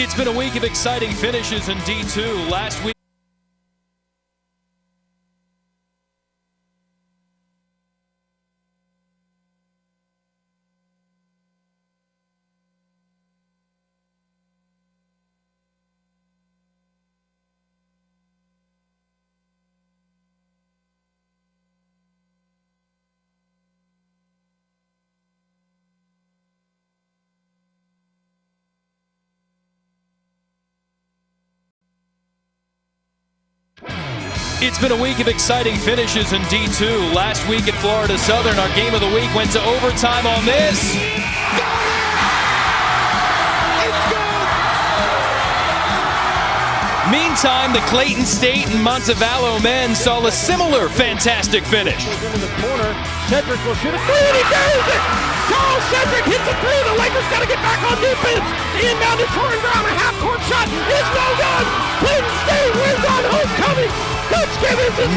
It's been a week of exciting finishes in D2. Last week, it's been a week of exciting finishes in D2. Last week at Florida Southern, our game of the week went to overtime on this. Meantime, the Clayton State and Montevallo men saw a similar fantastic finish. Into the corner, Cedric will shoot a three, and he buries it! Charles Cedric hits a three, the Lakers got to get back on defense! The inbound to Torrin Brown, a half-court shot is no good! Clayton State wins on homecoming!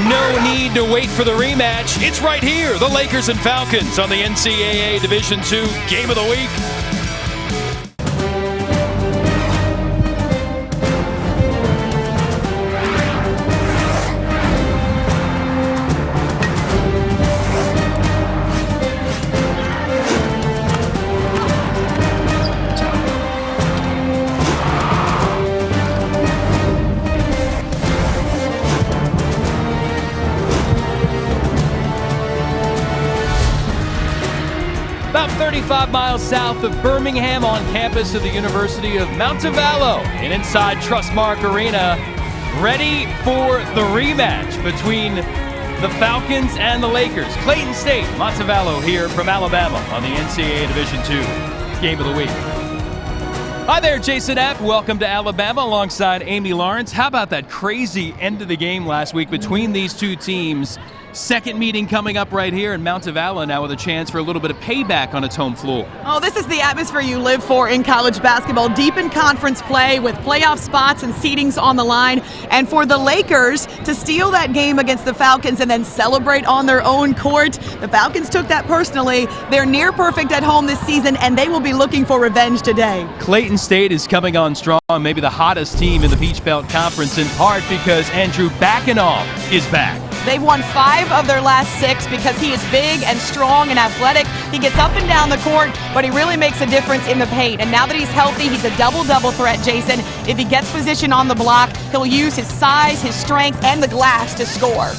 No need to wait for the rematch. It's right here, the Lakers and Falcons on the NCAA Division II Game of the Week. About 35 miles south of Birmingham on campus of the University of Montevallo and inside Trustmark Arena, ready for the rematch between the Falcons and the Lakers. Clayton State, Montevallo here from Alabama on the NCAA Division II Game of the Week. Hi there, Jason App. Welcome to Alabama alongside Amy Lawrence. How about that crazy end of the game last week between these two teams? Second meeting coming up right here in Montevallo now with a chance for a little bit of payback on its home floor. Oh, this is the atmosphere you live for in college basketball. Deep in conference play with playoff spots and seedings on the line. And for the Lakers to steal that game against the Falcons and then celebrate on their own court, the Falcons took that personally. They're near perfect at home this season, and they will be looking for revenge today. Clayton State is coming on strong, maybe the hottest team in the Peach Belt Conference, in part because Andrew Bakanoff is back. They've won 5 of their last 6 because he is big and strong and athletic. He gets up and down the court, but he really makes a difference in the paint. And now that he's healthy, he's a double-double threat, Jason. If he gets position on the block, he'll use his size, his strength, and the glass to score.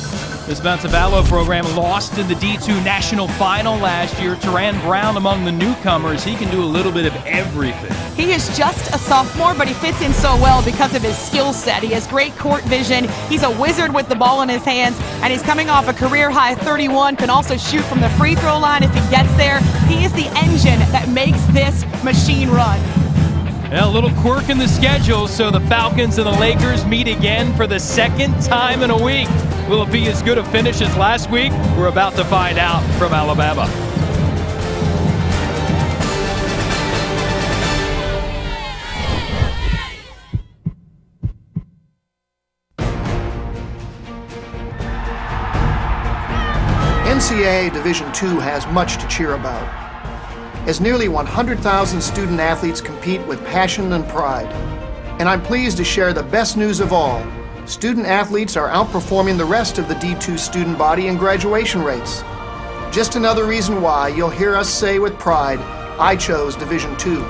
This Montevallo program lost in the D2 National Final last year. Teran Brown among the newcomers. He can do a little bit of everything. He is just a sophomore, but he fits in so well because of his skill set. He has great court vision. He's a wizard with the ball in his hands, and he's coming off a career-high 31, can also shoot from the free throw line if he gets there. He is the engine that makes this machine run. A little quirk in the schedule, so the Falcons and the Lakers meet again for the second time in a week. Will it be as good a finish as last week? We're about to find out from Alabama. NCAA Division II has much to cheer about, as nearly 100,000 student athletes compete with passion and pride. And I'm pleased to share the best news of all. student athletes are outperforming the rest of the D2 student body in graduation rates. Just another reason why you'll hear us say with pride, I chose Division II.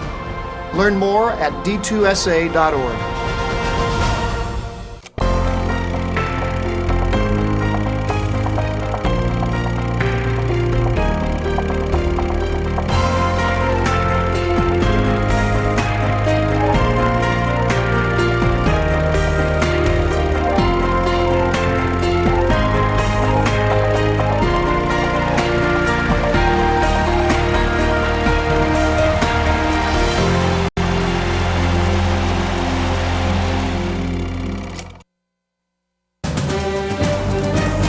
Learn more at d2sa.org.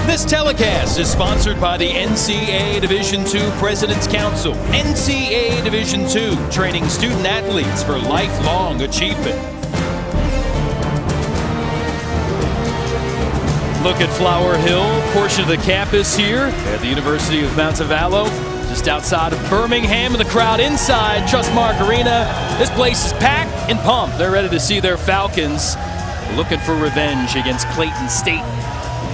This telecast is sponsored by the NCAA Division II President's Council. NCAA Division II, training student athletes for lifelong achievement. Look at Flower Hill, portion of the campus here at the University of Montevallo, just outside of Birmingham, and the crowd inside Trustmark Arena. This place is packed and pumped. They're ready to see their Falcons looking for revenge against Clayton State.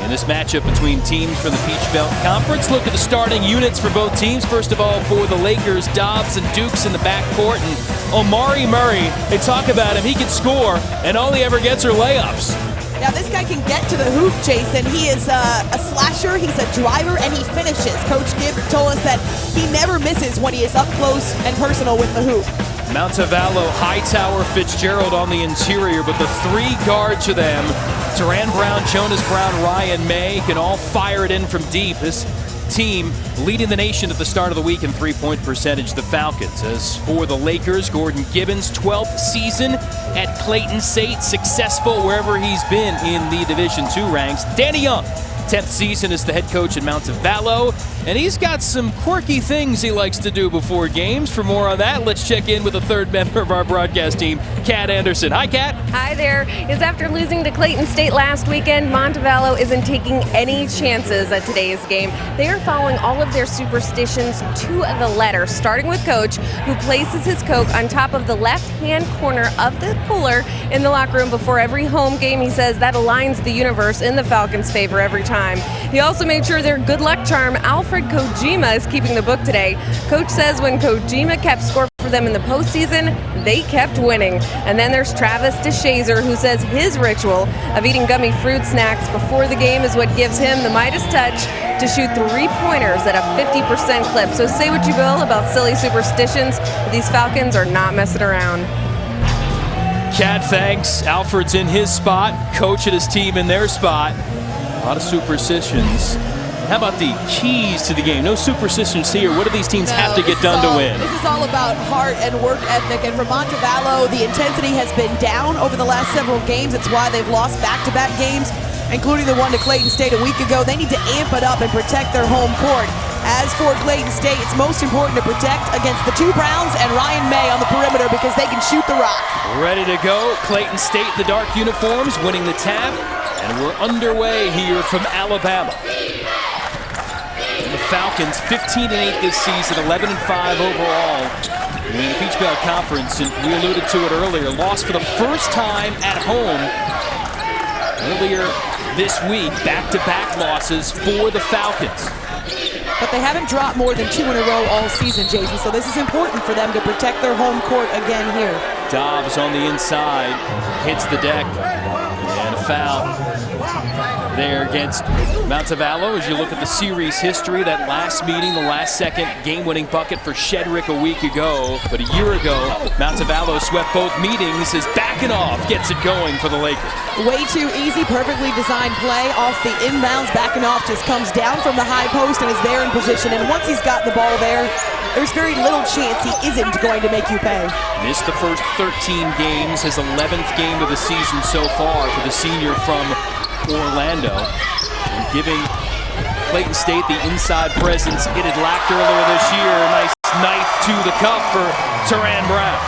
In this matchup between teams from the Peach Belt Conference, look at the starting units for both teams. First of all, for the Lakers, Dobbs and Dukes in the backcourt, and Omari Murray, they talk about him, he can score, and all he ever gets are layups. Now this guy can get to the hoop, Jason. He is a slasher, he's a driver, and he finishes. Coach Gibb told us that he never misses when he is up close and personal with the hoop. Montevallo, Hightower, Fitzgerald on the interior, but the three guards for them, Teran Brown, Jonas Brown, Ryan May, can all fire it in from deep. This team leading the nation at the start of the week in three-point percentage, the Falcons. As for the Lakers, Gordon Gibbons, 12th season at Clayton State, successful wherever he's been in the Division II ranks. Danny Young, 10th season as the head coach at Montevallo, and he's got some quirky things he likes to do before games. For more on that, let's check in with the third member of our broadcast team, Kat Anderson. Hi, Kat. Hi there. Is after losing to Clayton State last weekend, Montevallo isn't taking any chances at today's game. They are following all of their superstitions to the letter, starting with Coach, who places his Coke on top of the left-hand corner of the cooler in the locker room before every home game. He says that aligns the universe in the Falcons' favor every time. He also made sure their good luck charm, Alfred Kojima, is keeping the book today. Coach says when Kojima kept score for them in the postseason, they kept winning. And then there's Travis DeShazer, who says his ritual of eating gummy fruit snacks before the game is what gives him the Midas touch to shoot three-pointers at a 50% clip. So say what you will about silly superstitions, but these Falcons are not messing around. Kat, thanks. Alfred's in his spot, Coach and his team in their spot. A lot of superstitions. How about the keys to the game? No superstitions here. What do these teams have to get done to win? This is all about heart and work ethic. And for Montevallo, the intensity has been down over the last several games. It's why they've lost back-to-back games, including the one to Clayton State a week ago. They need to amp it up and protect their home court. As for Clayton State, it's most important to protect against the two Browns and Ryan May on the perimeter because they can shoot the rock. Ready to go. Clayton State, the dark uniforms, winning the tab. And we're underway here from Alabama. And the Falcons, 15-8 this season, 11-5 overall in the Peach Belt Conference. And we alluded to it earlier, lost for the first time at home earlier this week. Back-to-back losses for the Falcons. But they haven't dropped more than two in a row all season, Jason, so this is important for them to protect their home court again here. Dobbs on the inside, hits the deck, and a foul there against Montevallo. As you look at the series history, that last meeting, the last second game-winning bucket for Shedrick a week ago. But a year ago, Montevallo swept both meetings as backing off gets it going for the Lakers. Way too easy, perfectly designed play off the inbounds. Backing off just comes down from the high post and is there in position. And once he's got the ball there, there's very little chance he isn't going to make you pay. Missed the first 13 games, his 11th game of the season so far for the senior from Orlando. And giving Clayton State the inside presence it had lacked earlier this year. A nice knife to the cup for Teran Brown.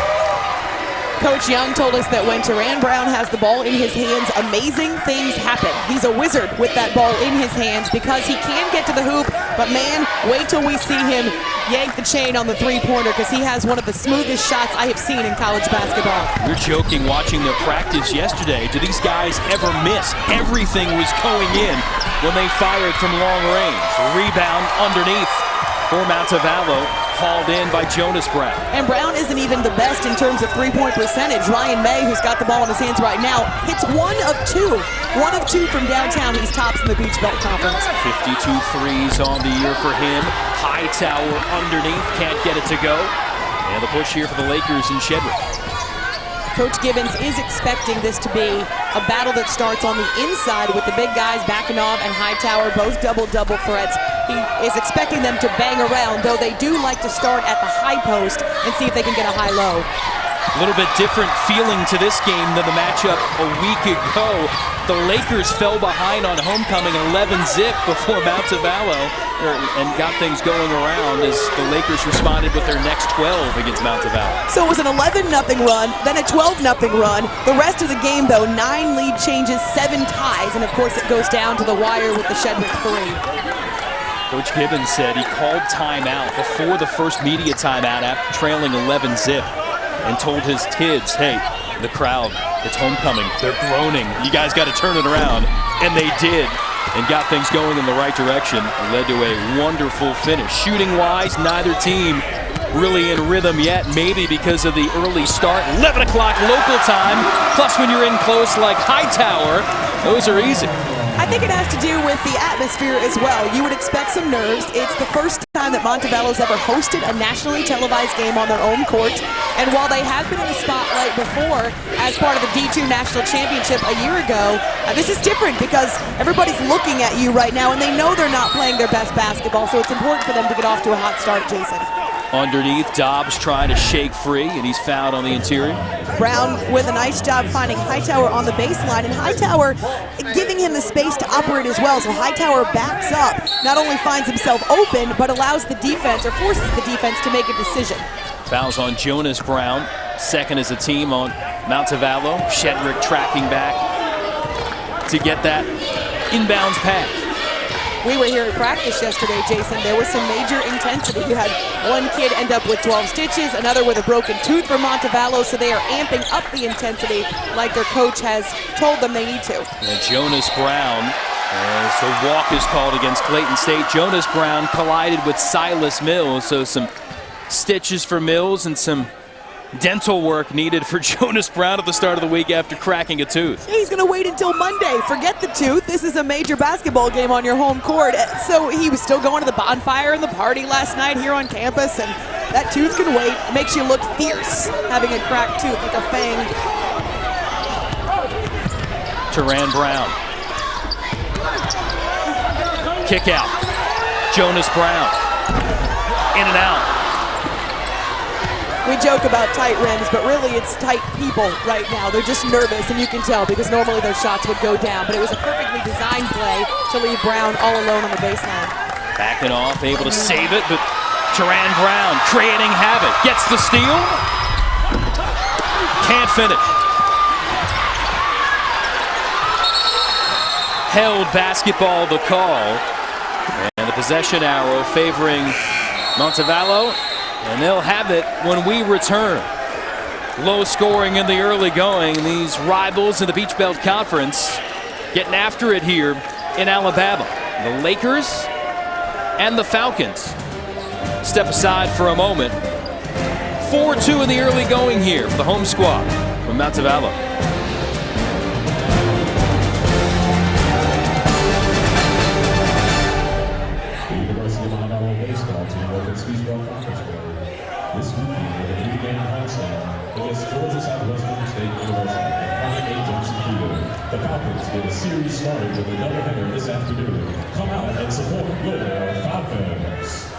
Coach Young told us that when Teran Brown has the ball in his hands, amazing things happen. He's a wizard with that ball in his hands because he can get to the hoop, but man, wait till we see him yank the chain on the three-pointer because he has one of the smoothest shots I have seen in college basketball. We're joking watching their practice yesterday. Do these guys ever miss? Everything was going in when they fired from long range. A rebound underneath for Montevallo, hauled in by Jonas Brown. And Brown isn't even the best in terms of three-point percentage. Ryan May, who's got the ball in his hands right now, hits 1 of 2. 1 of 2 from downtown. He's tops in the Beach Belt Conference. 52 threes on the year for him. Hightower underneath, can't get it to go. And the push here for the Lakers in Shedrick. Coach Gibbons is expecting this to be a battle that starts on the inside with the big guys, Bakanov and Hightower, both double-double threats. He is expecting them to bang around, though they do like to start at the high post and see if they can get a high-low. A little bit different feeling to this game than the matchup a week ago. The Lakers fell behind on homecoming 11-zip before Montevallo and got things going around as the Lakers responded with their next 12 against Montevallo. So it was an 11-0 run, then a 12-0 run. The rest of the game, though, 9 lead changes, 7 ties, and of course it goes down to the wire with the Shedrick 3. Coach Gibbons said he called timeout before the first media timeout after trailing 11-zip and told his kids, hey, the crowd, it's homecoming, they're groaning, you guys got to turn it around. And they did, and got things going in the right direction. It led to a wonderful finish. Shooting-wise, neither team really in rhythm yet, maybe because of the early start. 11 o'clock local time, plus when you're in close like Hightower, those are easy. I think it has to do with the atmosphere as well. You would expect some nerves. It's the first time that Montevallo's ever hosted a nationally televised game on their own court. And while they have been in the spotlight before as part of the D2 National Championship a year ago, this is different because everybody's looking at you right now and they know they're not playing their best basketball, so it's important for them to get off to a hot start, Jason. Underneath, Dobbs trying to shake free, and he's fouled on the interior. Brown with a nice job finding Hightower on the baseline, and Hightower giving him the space to operate as well. So Hightower backs up, not only finds himself open, but allows the defense, or forces the defense to make a decision. Fouls on Jonas Brown, second as a team on Montevallo. Shedrick tracking back to get that inbounds pass. We were here at practice yesterday, Jason. There was some major intensity. You had one kid end up with 12 stitches, another with a broken tooth for Montevallo, so they are amping up the intensity like their coach has told them they need to. And Jonas Brown, as the walk is called against Clayton State, Jonas Brown collided with Silas Mills, so some stitches for Mills and some dental work needed for Jonas Brown at the start of the week after cracking a tooth. He's going to wait until Monday. Forget the tooth. This is a major basketball game on your home court. So he was still going to the bonfire and the party last night here on campus, and that tooth can wait. It makes you look fierce having a cracked tooth like a fang. Teran Brown. Kick out. Jonas Brown. In and out. We joke about tight rims, but really it's tight people right now. They're just nervous, and you can tell because normally those shots would go down. But it was a perfectly designed play to leave Brown all alone on the baseline. Backing off, able to save it, but Teran Brown creating havoc. Gets the steal. Can't finish. Held basketball the call. And the possession arrow favoring Montevallo. And they'll have it when we return. Low scoring in the early going. These rivals in the Beach Belt Conference getting after it here in Alabama. The Lakers and the Falcons step aside for a moment. 4-2 in the early going here for the home squad from Montevallo. This weekend, with a new game homestand against Georgia Southwestern State University at Prime 8 Johnson Field. The Falcons get a series started with a doubleheader this afternoon. Come out and support your Falcons.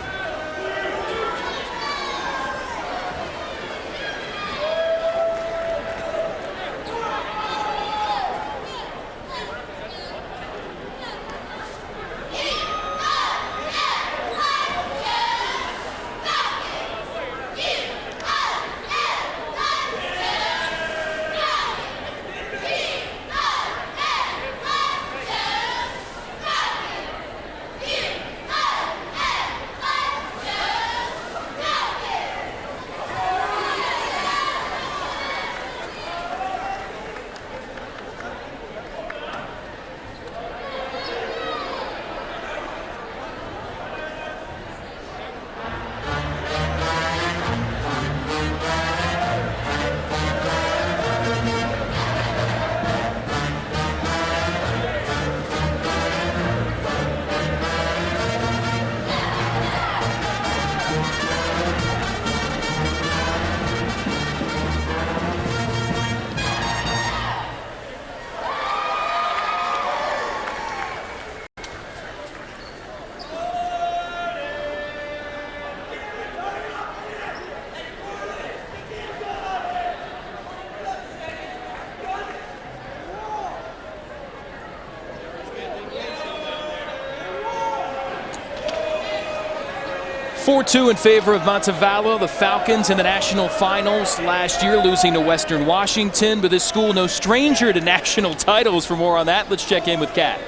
4-2 in favor of Montevallo. The Falcons in the national finals last year, losing to Western Washington. But this school no stranger to national titles. For more on that, let's check in with Kat.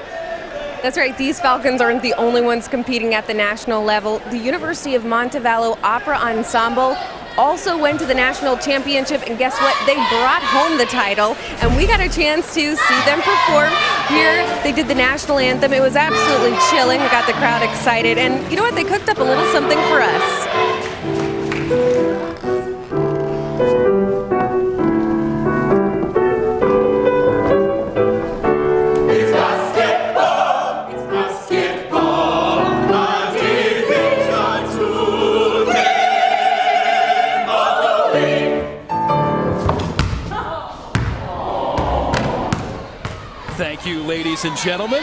That's right. These Falcons aren't the only ones competing at the national level. The University of Montevallo Opera Ensemble also went to the national championship, and guess what? They brought home the title, and we got a chance to see them perform here. They did the national anthem. It was absolutely chilling. We got the crowd excited, and you know what? They cooked up a little something for us. Thank you, ladies and gentlemen.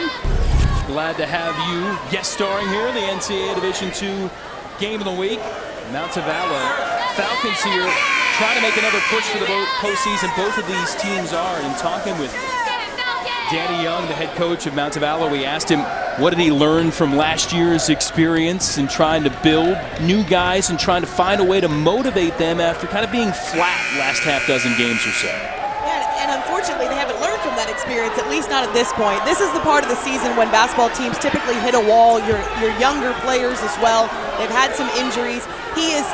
Glad to have you guest starring here in the NCAA Division II Game of the Week. Montevallo Falcons here trying to make another push for the postseason. Both of these teams are. And talking with Danny Young, the head coach of Montevallo, we asked him what did he learn from last year's experience in trying to build new guys and trying to find a way to motivate them after kind of being flat last half dozen games or so. And unfortunately, they haven't learned from that experience, at least not at this point. This is the part of the season when basketball teams typically hit a wall. Your younger players as well. They've had some injuries. He is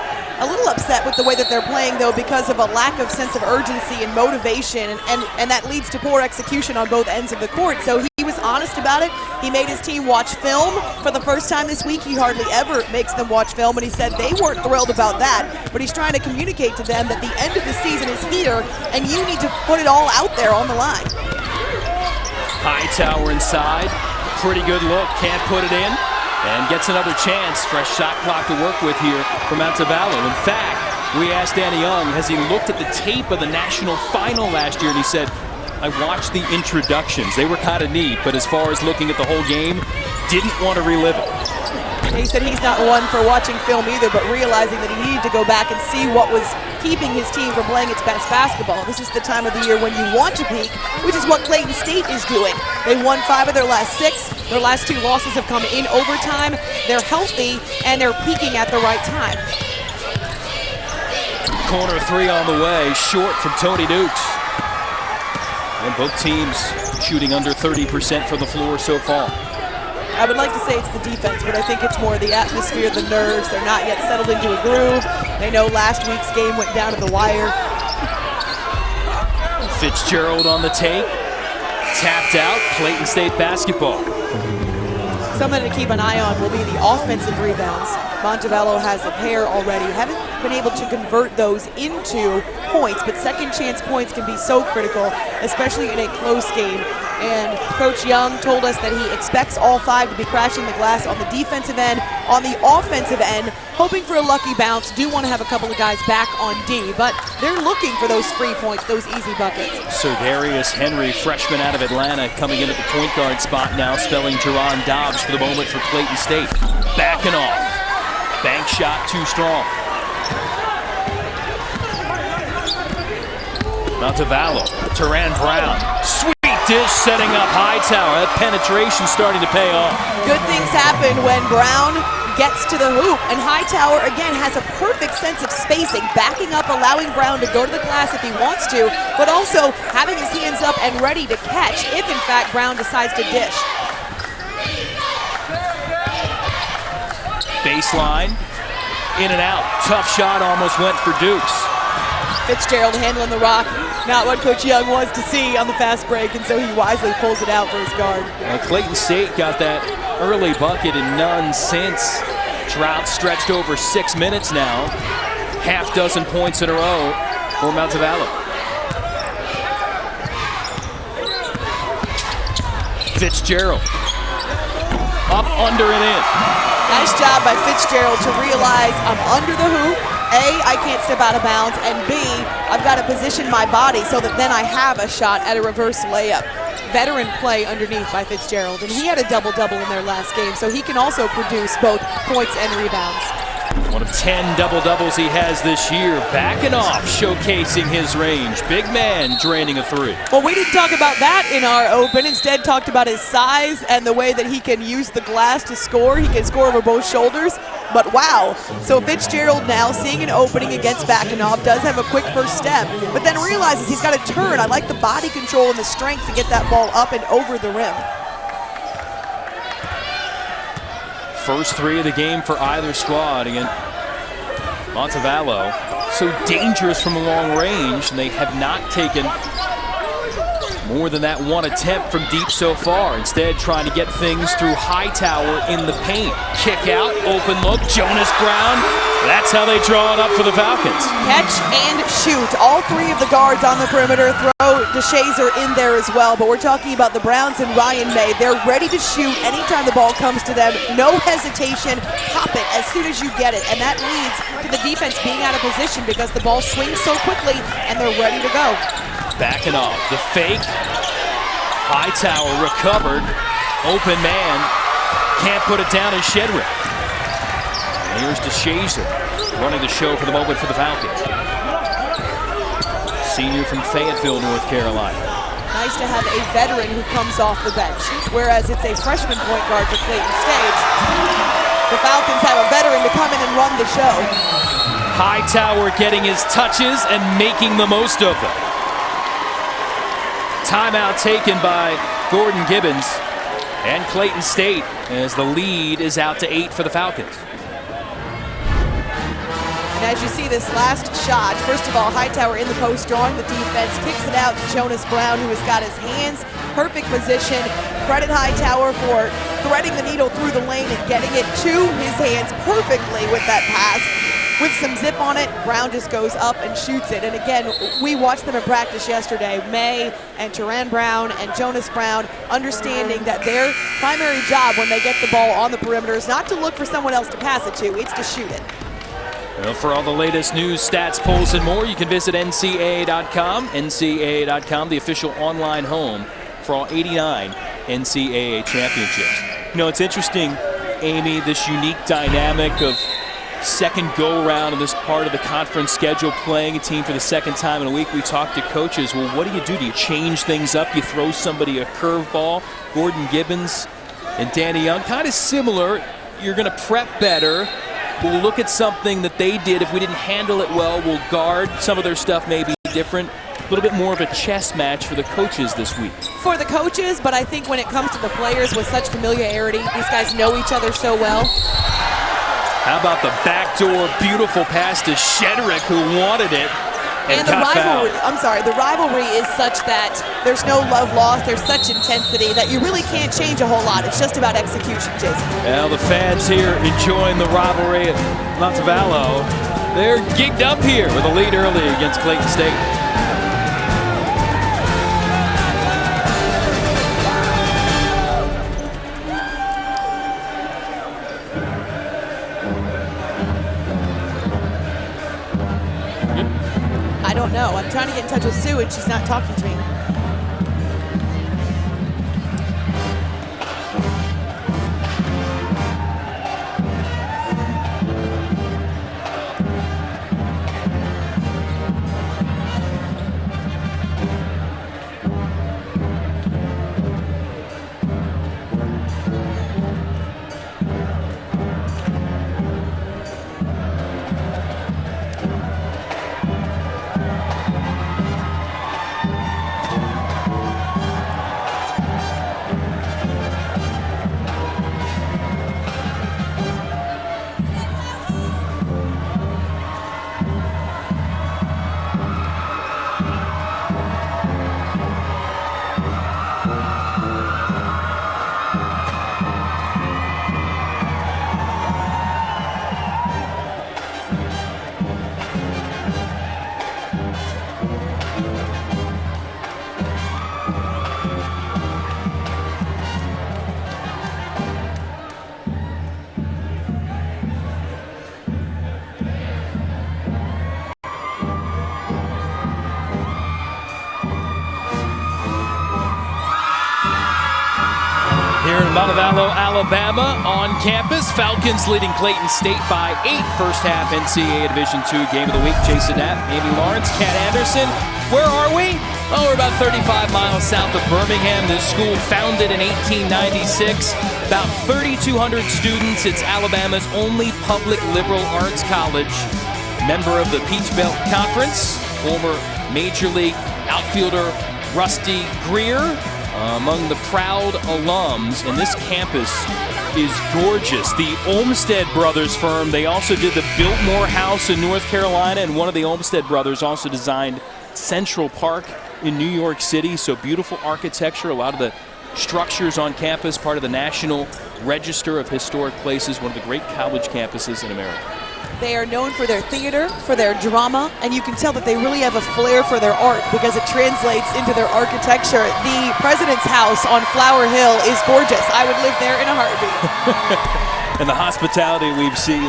a little upset with the way that they're playing, though, because of a lack of sense of urgency and motivation, and that leads to poor execution on both ends of the court. So he was honest about it. He made his team watch film for the first time this week. He hardly ever makes them watch film, and he said they weren't thrilled about that, but he's trying to communicate to them that the end of the season is here, and you need to put it all out there on the line. Hightower inside, pretty good look, can't put it in. And gets another chance, fresh shot clock to work with here for Montevallo. In fact, we asked Danny Young, has he looked at the tape of the national final last year? And he said, I watched the introductions. They were kind of neat, but as far as looking at the whole game, didn't want to relive it. He said he's not one for watching film either, but realizing that he needed to go back and see what was keeping his team from playing its best basketball. This is the time of the year when you want to peak, which is what Clayton State is doing. They won 5 of their last 6. Their last 2 losses have come in overtime. They're healthy, and they're peaking at the right time. Corner 3 on the way, short from Tony Dukes. And both teams shooting under 30% from the floor so far. I would like to say it's the defense, but I think it's more the atmosphere, the nerves. They're not yet settled into a groove. They know last week's game went down to the wire. Fitzgerald on the take. Tapped out, Clayton State basketball. Something to keep an eye on will be the offensive rebounds. Montevallo has a pair already. Haven't been able to convert those into points, but second chance points can be so critical, especially in a close game. And Coach Young told us that he expects all 5 to be crashing the glass on the defensive end. On the offensive end, hoping for a lucky bounce. Do want to have a couple of guys back on D, but they're looking for those free points, those easy buckets. Sir Darius Henry, freshman out of Atlanta, coming in at the point guard spot now, spelling Jerron Dobbs for the moment for Clayton State. Backing off. Bank shot too strong. Montevallo, Teran Brown, sweet dish setting up Hightower. That penetration starting to pay off. Good things happen when Brown gets to the hoop, and Hightower again has a perfect sense of spacing, backing up, allowing Brown to go to the glass if he wants to, but also having his hands up and ready to catch if in fact Brown decides to dish. Baseline, in and out. Tough shot, almost went for Dukes. Fitzgerald handling the rock, not what Coach Young wants to see on the fast break, and so he wisely pulls it out for his guard. Clayton State got that early bucket and none since. Drought stretched over 6 minutes now. Half dozen points in a row for Montevallo. Fitzgerald. Up, under, and in. Nice job by Fitzgerald to realize I'm under the hoop. A, I can't step out of bounds, and B, I've got to position my body so that then I have a shot at a reverse layup. Veteran play underneath by Fitzgerald, and he had a double-double in their last game, so he can also produce both points and rebounds. One of 10 double-doubles he has this year. Backing off, showcasing his range. Big man draining a three. Well, we didn't talk about that in our open. Instead, talked about his size and the way that he can use the glass to score. He can score over both shoulders. But wow, so Fitzgerald now seeing an opening against Bakanov, does have a quick first step, but then realizes he's got to turn. I like the body control and the strength to get that ball up and over the rim. First three of the game for either squad. Again, Montevallo so dangerous from a long range, and they have not taken more than that one attempt from deep so far. Instead, trying to get things through Hightower in the paint. Kick out, open look, Jonas Brown. That's how they draw it up for the Falcons. Catch and shoot. All three of the guards on the perimeter. Throw DeShazer in there as well, but we're talking about the Browns and Ryan May. They're ready to shoot anytime the ball comes to them. No hesitation. Pop it as soon as you get it, and that leads to the defense being out of position because the ball swings so quickly and they're ready to go. Backing off, the fake. Hightower recovered. Open man. Can't put it down as Shedrick. And here's DeShazer running the show for the moment for the Falcons. Senior from Fayetteville, North Carolina. Nice to have a veteran who comes off the bench, whereas it's a freshman point guard for Clayton State. The Falcons have a veteran to come in and run the show. Hightower getting his touches and making the most of them. Timeout taken by Gordon Gibbons and Clayton State as the lead is out to 8 for the Falcons. And as you see this last shot, first of all, Hightower in the post drawing the defense, kicks it out to Jonas Brown, who has got his hands perfect position. Credit Hightower for threading the needle through the lane and getting it to his hands perfectly with that pass. With some zip on it, Brown just goes up and shoots it. And again, we watched them in practice yesterday. May and Teran Brown and Jonas Brown understanding that their primary job when they get the ball on the perimeter is not to look for someone else to pass it to, it's to shoot it. Well, for all the latest news, stats, polls, and more, you can visit NCAA.com. NCAA.com, the official online home for all 89 NCAA championships. You know, it's interesting, Amy, this unique dynamic of second go-around in this part of the conference schedule, playing a team for the second time in a week. We talked to coaches. Well, what do? Do you change things up? You throw somebody a curveball? Gordon Gibbons and Danny Young, kind of similar. You're going to prep better. We'll look at something that they did. If we didn't handle it well, we'll guard. Some of their stuff may be different. A little bit more of a chess match for the coaches this week. For the coaches, but I think when it comes to the players with such familiarity, these guys know each other so well. How about the backdoor beautiful pass to Shedrick, who wanted it and the got rivalry, fouled. the rivalry is such that there's no love lost. There's such intensity that you really can't change a whole lot. It's just about execution, Jason. Well, the fans here enjoying the rivalry at Montevallo. They're gigged up here with a lead early against Clayton State. I don't know. I'm trying to get in touch with Sue and she's not talking to me. Montevallo, Alabama on campus. Falcons leading Clayton State by 8. First half NCAA Division II game of the week. Jason Knapp, Amy Lawrence, Kat Anderson. Where are we? Oh, we're about 35 miles south of Birmingham. This school founded in 1896. About 3,200 students. It's Alabama's only public liberal arts college. Member of the Peach Belt Conference. Former Major League outfielder Rusty Greer. Among the proud alums, and this campus is gorgeous. The Olmsted Brothers firm, they also did the Biltmore House in North Carolina, and one of the Olmsted brothers also designed Central Park in New York City. So beautiful architecture, a lot of the structures on campus, part of the National Register of Historic Places, one of the great college campuses in America. They are known for their theater, for their drama, and you can tell that they really have a flair for their art because it translates into their architecture. The President's House on Flower Hill is gorgeous. I would live there in a heartbeat. And the hospitality we've seen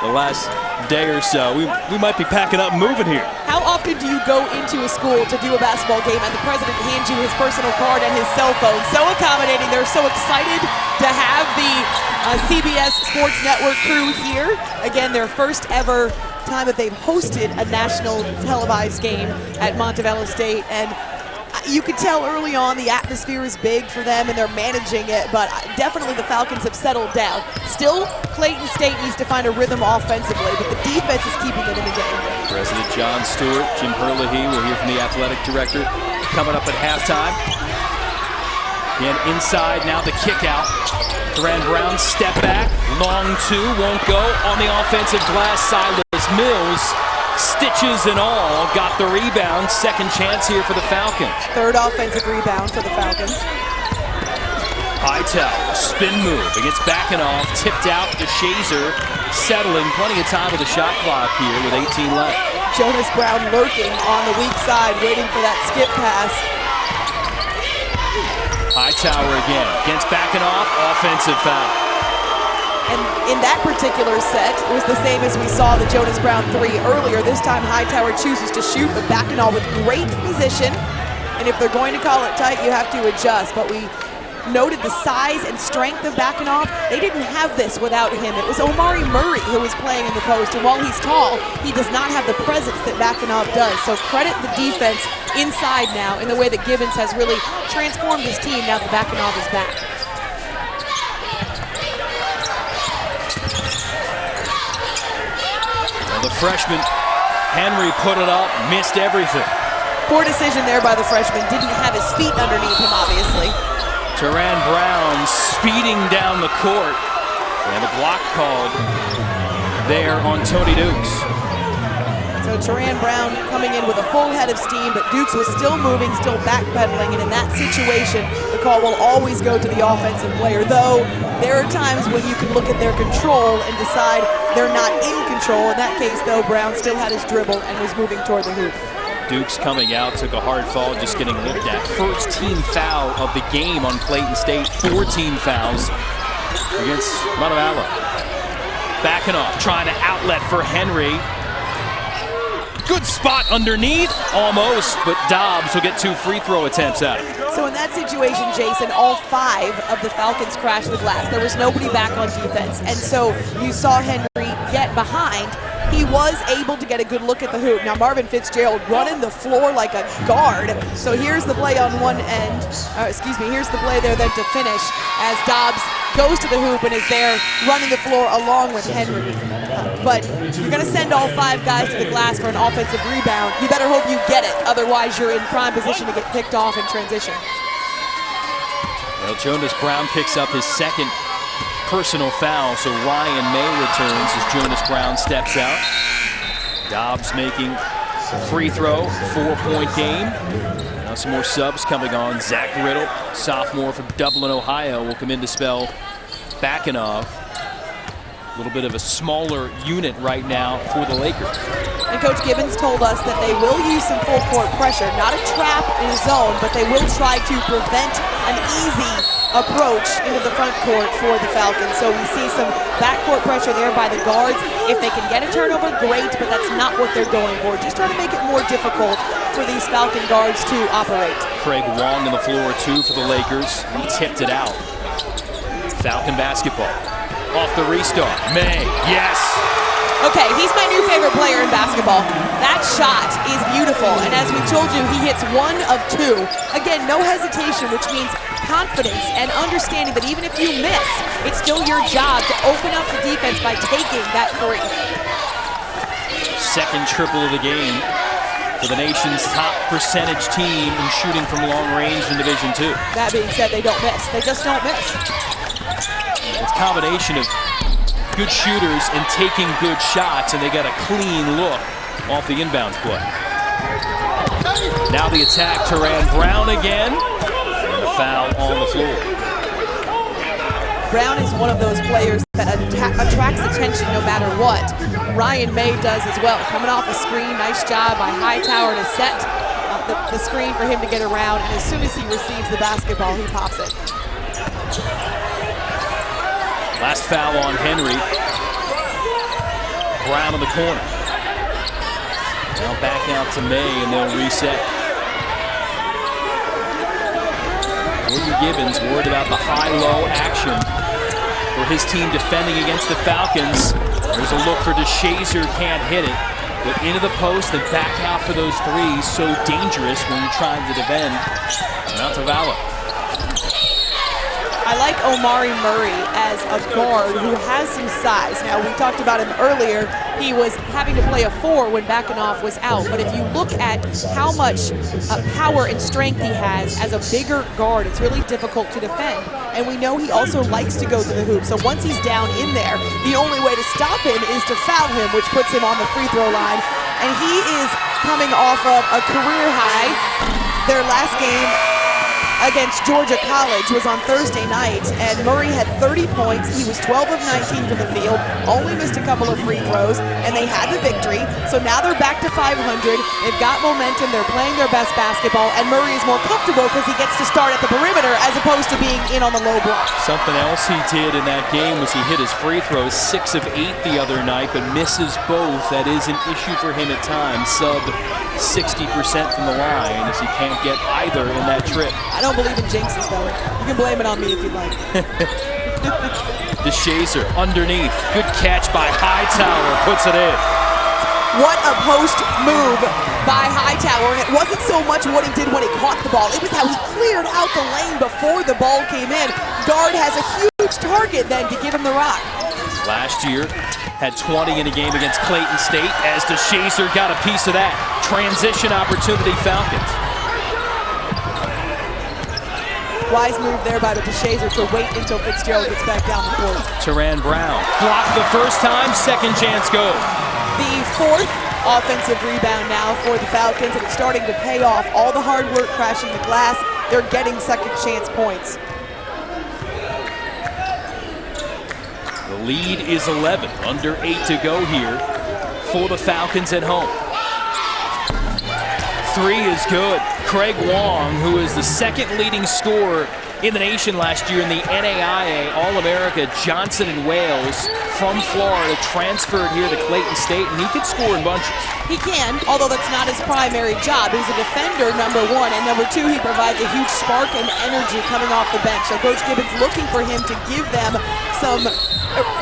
the last day or so, we might be packing up and moving here. How often do you go into a school to do a basketball game and the president hands you his personal card and his cell phone? So accommodating. They're so excited to have the CBS Sports Network crew here. Again, their first ever time that they've hosted a national televised game at Montevallo State. And you could tell early on the atmosphere is big for them and they're managing it, but definitely the Falcons have settled down. Still, Clayton State needs to find a rhythm offensively, but the defense is keeping them in the game. President John Stewart, Jim Herlihy, we'll hear from the athletic director coming up at halftime. Again, inside, now the kick out. Duran Brown, step back, long two, won't go. On the offensive glass, Silas Mills, stitches and all, got the rebound. Second chance here for the Falcons. Third offensive rebound for the Falcons. Hightower, spin move against Backenoff, tipped out to Shazer, settling, plenty of time with the shot clock here with 18 left. Jonas Brown lurking on the weak side, waiting for that skip pass. Hightower again, against Backenoff, offensive foul. And in that particular set, it was the same as we saw the Jonas Brown three earlier. This time Hightower chooses to shoot, but Backenoff with great position. And if they're going to call it tight, you have to adjust. But we noted the size and strength of Backenoff. They didn't have this without him. It was Omari Murray who was playing in the post, and while he's tall, he does not have the presence that Backenoff does. So credit the defense inside now in the way that Gibbons has really transformed his team now that Backenoff is back. Well, the freshman, Henry, put it up, missed everything. Poor decision there by the freshman. Didn't have his feet underneath him, obviously. Duran Brown speeding down the court. And a block called there on Tony Dukes. So Duran Brown coming in with a full head of steam, but Dukes was still moving, still backpedaling, and in that situation, the call will always go to the offensive player, though there are times when you can look at their control and decide they're not in control. In that case, though, Brown still had his dribble and was moving toward the hoop. Dukes coming out, took a hard fall, just getting looked at. First team foul of the game on Clayton State. 4 team fouls against Montevallo. Backenoff trying to outlet for Henry. Good spot underneath, almost, but Dobbs will get 2 free throw attempts out of it. So in that situation, Jason, all 5 of the Falcons crashed the glass. There was nobody back on defense, and so you saw Henry get behind. He was able to get a good look at the hoop. Now Marvin Fitzgerald running the floor like a guard. So here's the play on one end. Here's the play there then to finish as Dobbs goes to the hoop and is there running the floor along with Henry. But you're going to send all 5 guys to the glass for an offensive rebound. You better hope you get it. Otherwise, you're in prime position to get picked off in transition. Well, Jonas Brown picks up his second personal foul, so Ryan May returns as Jonas Brown steps out. Dobbs making a free throw, 4-point game. Now some more subs coming on. Zach Riddle, sophomore from Dublin, Ohio, will come in to spell Backenoff. A little bit of a smaller unit right now for the Lakers. And Coach Gibbons told us that they will use some full court pressure, not a trap in a zone, but they will try to prevent an easy approach into the front court for the Falcons. So we see some backcourt pressure there by the guards. If they can get a turnover, great, but that's not what they're going for. Just trying to make it more difficult for these Falcon guards to operate. Craig Wong on the floor too for the Lakers. He tipped it out. Falcon basketball. Off the restart. May, yes. Okay, he's my new favorite player in basketball. That shot is beautiful, and as we told you, he hits 1 of 2. Again, no hesitation, which means confidence and understanding that even if you miss, it's still your job to open up the defense by taking that 3. Second triple of the game for the nation's top percentage team in shooting from long range in Division II. That being said, they don't miss. They just don't miss. It's a combination of good shooters and taking good shots, and they got a clean look off the inbounds play. Now the attack, Teran Brown again, and a foul on the floor. Brown is one of those players that attracts attention no matter what. Ryan May does as well. Coming off a screen, nice job by Hightower to set the screen for him to get around, and as soon as he receives the basketball, he pops it. Last foul on Henry. Brown in the corner. Now back out to May, and they'll reset. Gordon Gibbons worried about the high-low action for his team defending against the Falcons. There's a look for DeShazer, can't hit it. But into the post and back out for those threes. So dangerous when you're trying to defend Montevallo. I like Omari Murray as a guard who has some size. Now, we talked about him earlier. He was having to play a 4 when Bakanoff was out. But if you look at how much power and strength he has as a bigger guard, it's really difficult to defend. And we know he also likes to go to the hoop. So once he's down in there, the only way to stop him is to foul him, which puts him on the free throw line. And he is coming off of a career high. Their last game against Georgia College was on Thursday night, and Murray had 30 points. He was 12 of 19 from the field, only missed a couple of free throws, and they had the victory. So now they're back to 500. They've got momentum. They're playing their best basketball, and Murray is more comfortable because he gets to start at the perimeter as opposed to being in on the low block. Something else he did in that game was he hit his free throws 6 of 8 the other night, but misses both. That is an issue for him at times. Sub 60% from the line as he can't get either in that trip. I don't believe in jinxes, though. You can blame it on me if you'd like. DeShazer underneath. Good catch by Hightower. Puts it in. What a post move by Hightower. And it wasn't so much what he did when he caught the ball. It was how he cleared out the lane before the ball came in. Guard has a huge target then to give him the rock. Last year, had 20 in a game against Clayton State as DeShazer got a piece of that. Transition opportunity, Falcons. Wise move there by the DeShazer to wait until Fitzgerald gets back down the court. Teran Brown blocked the first time, second chance goes. The 4th offensive rebound now for the Falcons, and it's starting to pay off. All the hard work crashing the glass, they're getting second chance points. The lead is 11, under 8 to go here for the Falcons at home. 3 is good. Craig Wong, who is the second leading scorer in the nation last year in the NAIA All-America Johnson and Wales from Florida, transferred here to Clayton State, and he could score in bunches. He can, although that's not his primary job. He's a defender, number 1, and number 2, he provides a huge spark and energy coming off the bench. So Coach Gibbons looking for him to give them some,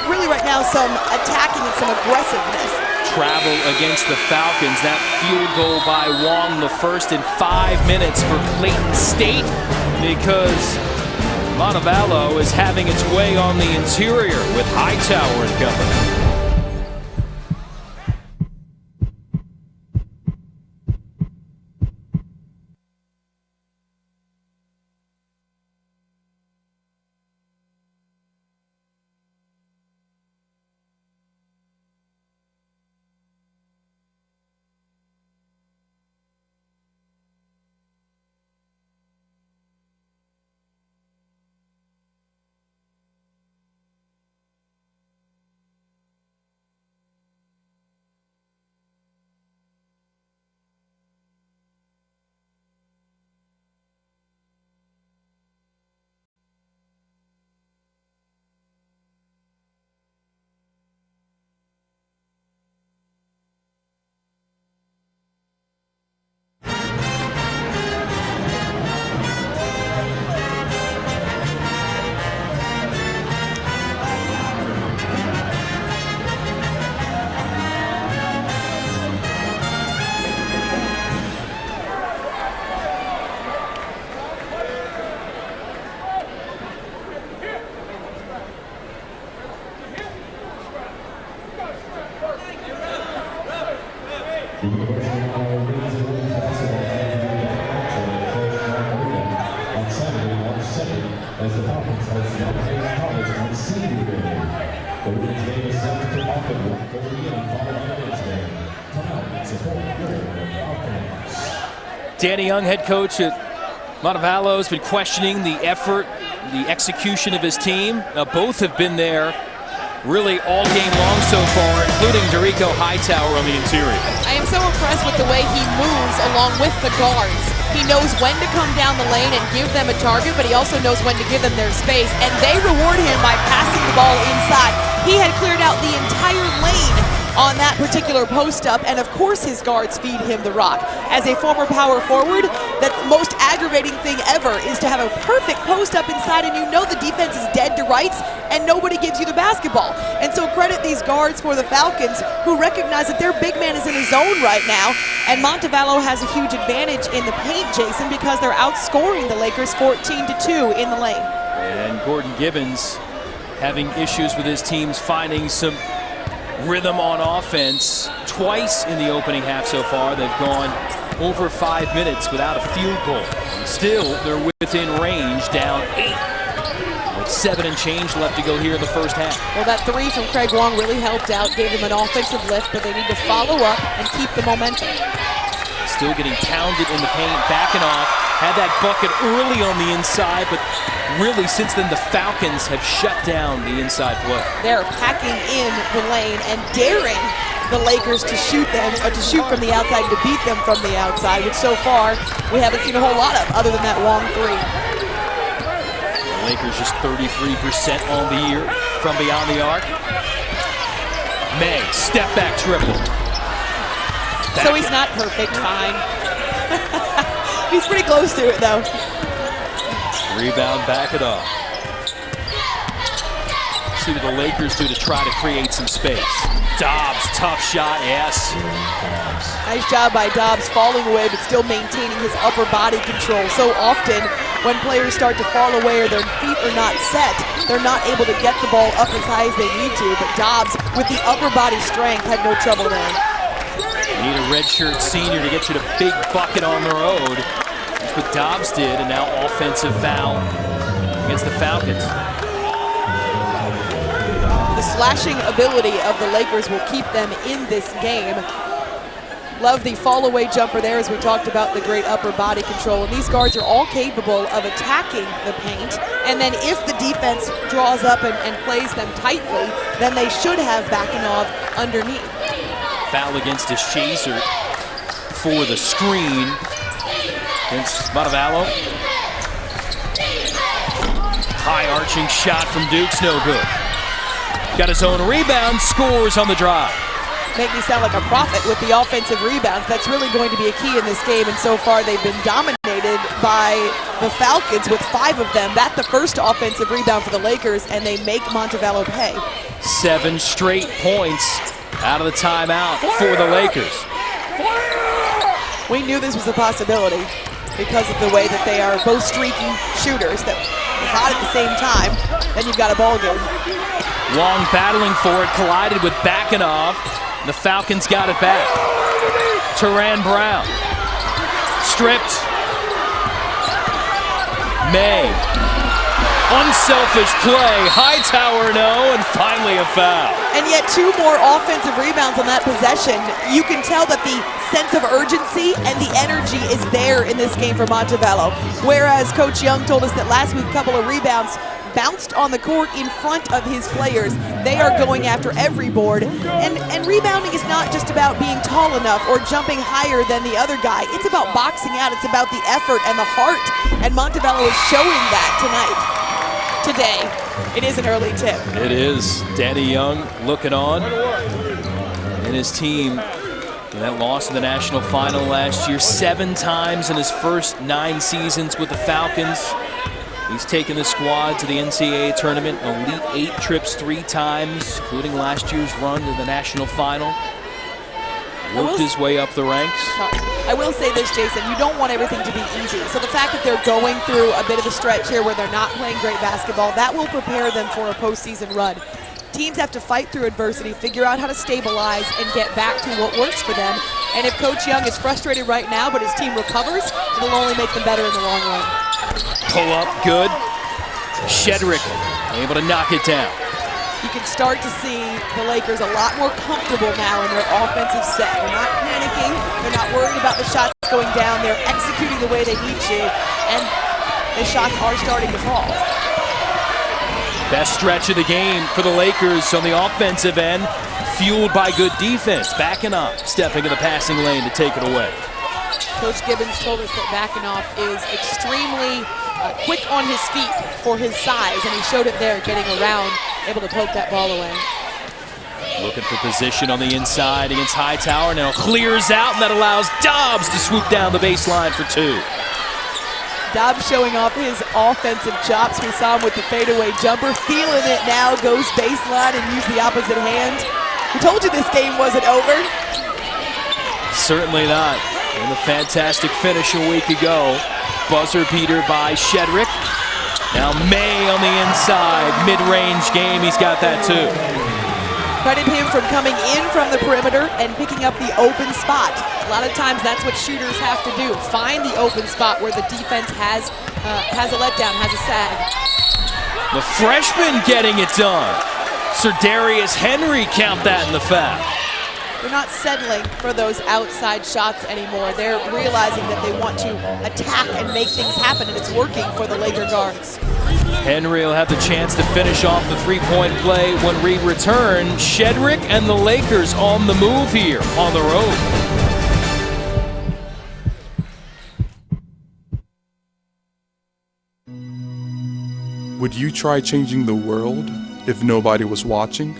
really right now, some attacking and some aggressiveness. Travel against the Falcons. That field goal by Wong, the first in 5 minutes for Clayton State, because Montevallo is having its way on the interior with Hightower and company. On Saturday, March 2nd, as the Falcons host Montevallo College on Senior Day. The women's game is set to kick off at 1:30 p.m. followed by the men's game. Come out and support your Falcons. Danny Young, head coach at Montevallo, has been questioning the effort, the execution of his team. Both have been there really all game long so far, including Dorico Hightower on the interior. I am so impressed with the way he moves along with the guards. He knows when to come down the lane and give them a target, but he also knows when to give them their space, and they reward him by passing the ball inside. He had cleared out the entire lane on that particular post-up, and of course his guards feed him the rock. As a former power forward, the most aggravating thing ever is to have a perfect post-up inside and you know the defense is dead to rights and nobody gives you the basketball. And so credit these guards for the Falcons who recognize that their big man is in his zone right now, and Montevallo has a huge advantage in the paint, Jason, because they're outscoring the Lakers 14-2 in the lane. And Gordon Gibbons having issues with his teams finding some rhythm on offense. Twice in the opening half so far, they've gone over 5 minutes without a field goal. Still, they're within range, down 8. With 7 and change left to go here in the first half. Well, that three from Craig Wong really helped out, gave him an offensive lift, but they need to follow up and keep the momentum. Still getting pounded in the paint, backing off. Had that bucket early on the inside, but really since then the Falcons have shut down the inside play. They're packing in the lane and daring the Lakers to shoot from the outside, to beat them from the outside, which so far we haven't seen a whole lot of other than that Wong three. The Lakers just 33% on the year from beyond the arc. May, step back triple. So he's not perfect, fine. He's pretty close to it, though. Rebound, back it up. See what the Lakers do to try to create some space. Dobbs, tough shot, yes. Nice job by Dobbs falling away, but still maintaining his upper body control. So often, when players start to fall away or their feet are not set, they're not able to get the ball up as high as they need to. But Dobbs, with the upper body strength, had no trouble there. Need a redshirt senior to get you the big bucket on the road. That's what Dobbs did, and now offensive foul against the Falcons. The slashing ability of the Lakers will keep them in this game. Love the fall away jumper there, as we talked about the great upper body control. And these guards are all capable of attacking the paint. And then if the defense draws up and plays them tightly, then they should have Bakanov underneath. Foul against Shazer for the screen against Montevallo. High arching shot from Duke's no good. Got his own rebound, scores on the drive. Make me sound like a prophet with the offensive rebounds. That's really going to be a key in this game, and so far they've been dominated by the Falcons with 5 of them. That's the first offensive rebound for the Lakers, and they make Montevallo pay. 7 straight points out of the timeout for the Lakers. We knew this was a possibility because of the way that they are both streaky shooters that are hot at the same time. Then you've got a ball game. Long battling for it, collided with Bakanov. The Falcons got it back. Teran Brown. Stripped. May. Unselfish play. Hightower no, and finally a foul. And yet 2 more offensive rebounds on that possession. You can tell that the sense of urgency and the energy is there in this game for Montevallo. Whereas Coach Young told us that last week a couple of rebounds bounced on the court in front of his players. They are going after every board. And rebounding is not just about being tall enough or jumping higher than the other guy. It's about boxing out. It's about the effort and the heart. And Montevallo is showing that tonight. Today. It is an early tip. It is. Danny Young looking on. And his team, that loss in the national final last year, 7 times in his first 9 seasons with the Falcons. He's taken the squad to the NCAA tournament, Elite 8 trips 3 times, including last year's run to the national final. Worked his way up the ranks. I will say this, Jason, you don't want everything to be easy. So the fact that they're going through a bit of a stretch here where they're not playing great basketball, that will prepare them for a postseason run. Teams have to fight through adversity, figure out how to stabilize, and get back to what works for them. And if Coach Young is frustrated right now, but his team recovers, it'll only make them better in the long run. Pull up, good. Shedrick able to knock it down. You can start to see the Lakers a lot more comfortable now in their offensive set. They're not panicking. They're not worried about the shots going down. They're executing the way they need to, and the shots are starting to fall. Best stretch of the game for the Lakers on the offensive end, fueled by good defense. Backing up, stepping in the passing lane to take it away. Coach Gibbons told us that Bacanoff is extremely quick on his feet for his size, and he showed it there, getting around, able to poke that ball away. Looking for position on the inside against Hightower. Now clears out, and that allows Dobbs to swoop down the baseline for two. Dobbs showing off his offensive chops. We saw him with the fadeaway jumper, feeling it now, goes baseline and use the opposite hand. We told you this game wasn't over. Certainly not. And a fantastic finish a week ago. Buzzer beater by Shedrick. Now May on the inside, mid-range game, he's got that too. Credit him from coming in from the perimeter and picking up the open spot. A lot of times that's what shooters have to do, find the open spot where the defense has a letdown, has a sag. The freshman getting it done. Sir Darius Henry count that in the foul. They're not settling for those outside shots anymore. They're realizing that they want to attack and make things happen, and it's working for the Laker guards. Henry will have the chance to finish off the three-point play when we return. Shedrick and the Lakers on the move here on the road. Would you try changing the world if nobody was watching?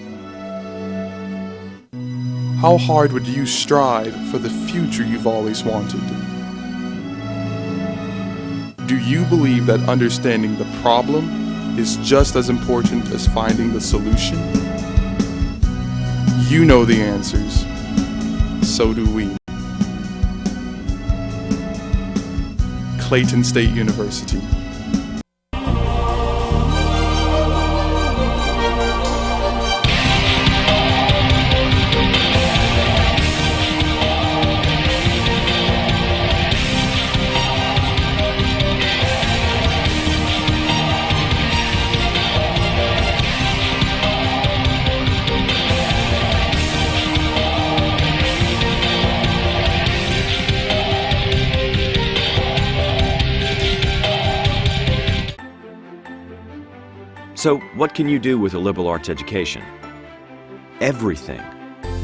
How hard would you strive for the future you've always wanted? Do you believe that understanding the problem is just as important as finding the solution? You know the answers. So do we. Clayton State University. So, what can you do with a liberal arts education? Everything.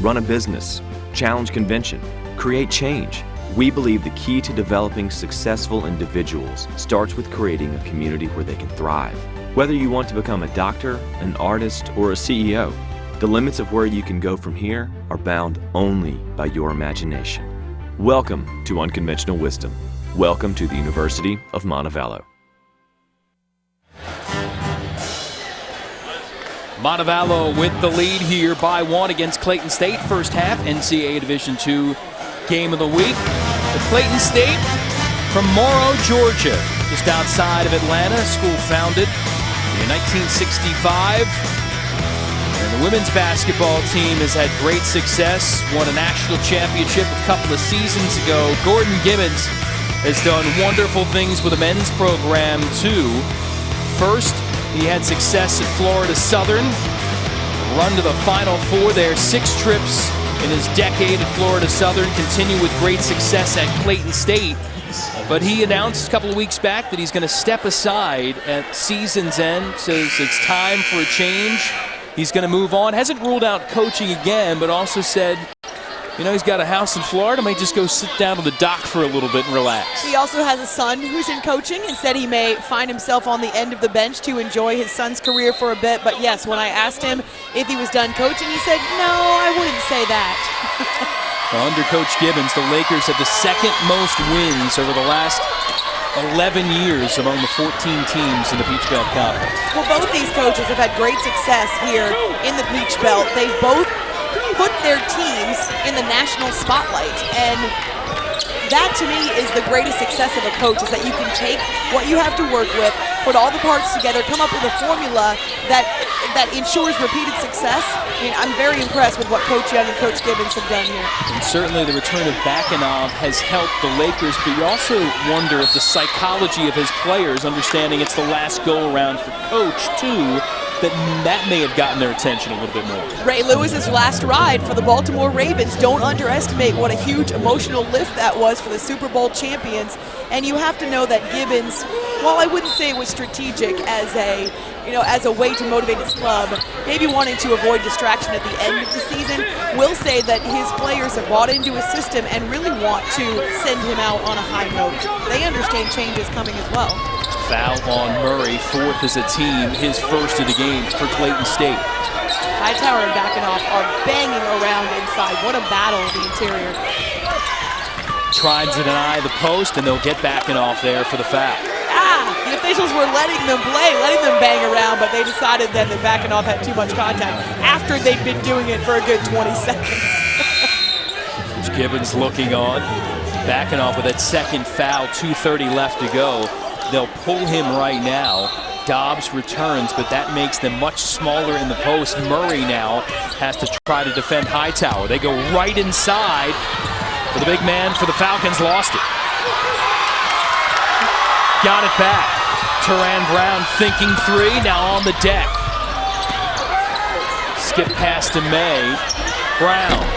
Run a business, challenge convention, create change. We believe the key to developing successful individuals starts with creating a community where they can thrive. Whether you want to become a doctor, an artist, or a CEO, the limits of where you can go from here are bound only by your imagination. Welcome to Unconventional Wisdom. Welcome to the University of Montevallo. Montevallo with the lead here by 1 against Clayton State. First half NCAA Division II game of the week. The Clayton State from Morrow, Georgia, just outside of Atlanta. School founded in 1965. And the women's basketball team has had great success. Won a national championship a couple of seasons ago. Gordon Gibbons has done wonderful things with the men's program too. First, he had success at Florida Southern, run to the Final Four there, 6 trips in his decade at Florida Southern, continue with great success at Clayton State. But he announced a couple of weeks back that he's going to step aside at season's end, says it's time for a change. He's going to move on. Hasn't ruled out coaching again, but also said, you know, he's got a house in Florida, might just go sit down on the dock for a little bit and relax. He also has a son who's in coaching and said he may find himself on the end of the bench to enjoy his son's career for a bit. But yes, when I asked him if he was done coaching, he said, no, I wouldn't say that. Well, under Coach Gibbons, the Lakers have the second most wins over the last 11 years among the 14 teams in the Peach Belt Conference. Well, both these coaches have had great success here in the Peach Belt. They've both put their teams in the national spotlight, and that to me is the greatest success of a coach, is that you can take what you have to work with, put all the parts together, come up with a formula that ensures repeated success. I mean, I'm very impressed with what Coach Young and Coach Gibbons have done here. And certainly the return of Bakanov has helped the Lakers, but you also wonder if the psychology of his players, understanding it's the last go-around for Coach, too, that may have gotten their attention a little bit more. Ray Lewis's last ride for the Baltimore Ravens. Don't underestimate what a huge emotional lift that was for the Super Bowl champions. And you have to know that Gibbons, while I wouldn't say it was strategic as a way to motivate his club, maybe wanting to avoid distraction at the end of the season, will say that his players have bought into his system and really want to send him out on a high note. They understand change is coming as well. Foul on Murray, fourth as a team, his first of the game for Clayton State. Hightower and Bakanov are banging around inside. What a battle in the interior. Tried to deny the post, and they'll get Bakanov there for the foul. The officials were letting them play, letting them bang around, but they decided then that Bakanov had too much contact after they'd been doing it for a good 20 seconds. Gibbons looking on. Bakanov with that second foul, 2:30 left to go. They'll pull him right now. Dobbs returns, but that makes them much smaller in the post. Murray now has to try to defend Hightower. They go right inside, but the big man for the Falcons lost it. Got it back. Teran Brown thinking three, now on the deck. Skip pass to May. Brown.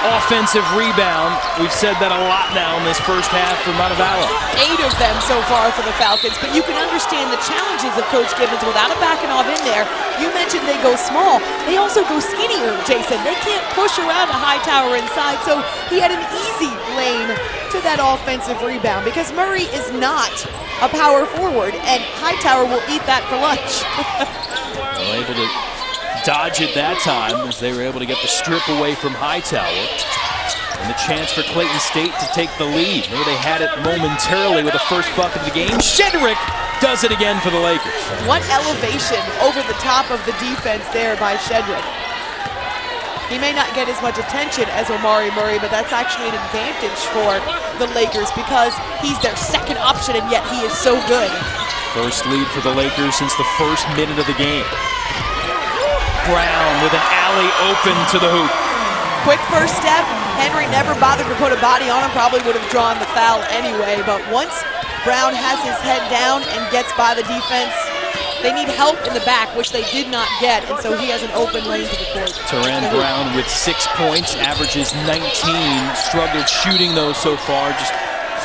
Offensive rebound. We've said that a lot now in this first half for Montevallo. 8 of them so far for the Falcons, but you can understand the challenges of Coach Gibbons without a Bakanov in there. You mentioned they go small. They also go skinnier, Jason. They can't push around a Hightower inside, so he had an easy lane to that offensive rebound because Murray is not a power forward, and Hightower will eat that for lunch. Well, able to dodge it that time as they were able to get the strip away from Hightower. And the chance for Clayton State to take the lead. Maybe they had it momentarily with the first bucket of the game. Shedrick does it again for the Lakers. What elevation over the top of the defense there by Shedrick. He may not get as much attention as Omari Murray, but that's actually an advantage for the Lakers because he's their second option, and yet he is so good. First lead for the Lakers since the first minute of the game. Brown with an alley open to the hoop. Quick first step. Henry never bothered to put a body on him, probably would have drawn the foul anyway, but once Brown has his head down and gets by the defense, they need help in the back, which they did not get, and so he has an open lane to the court. Teran Brown with 6 points, averages 19, struggled shooting though so far, just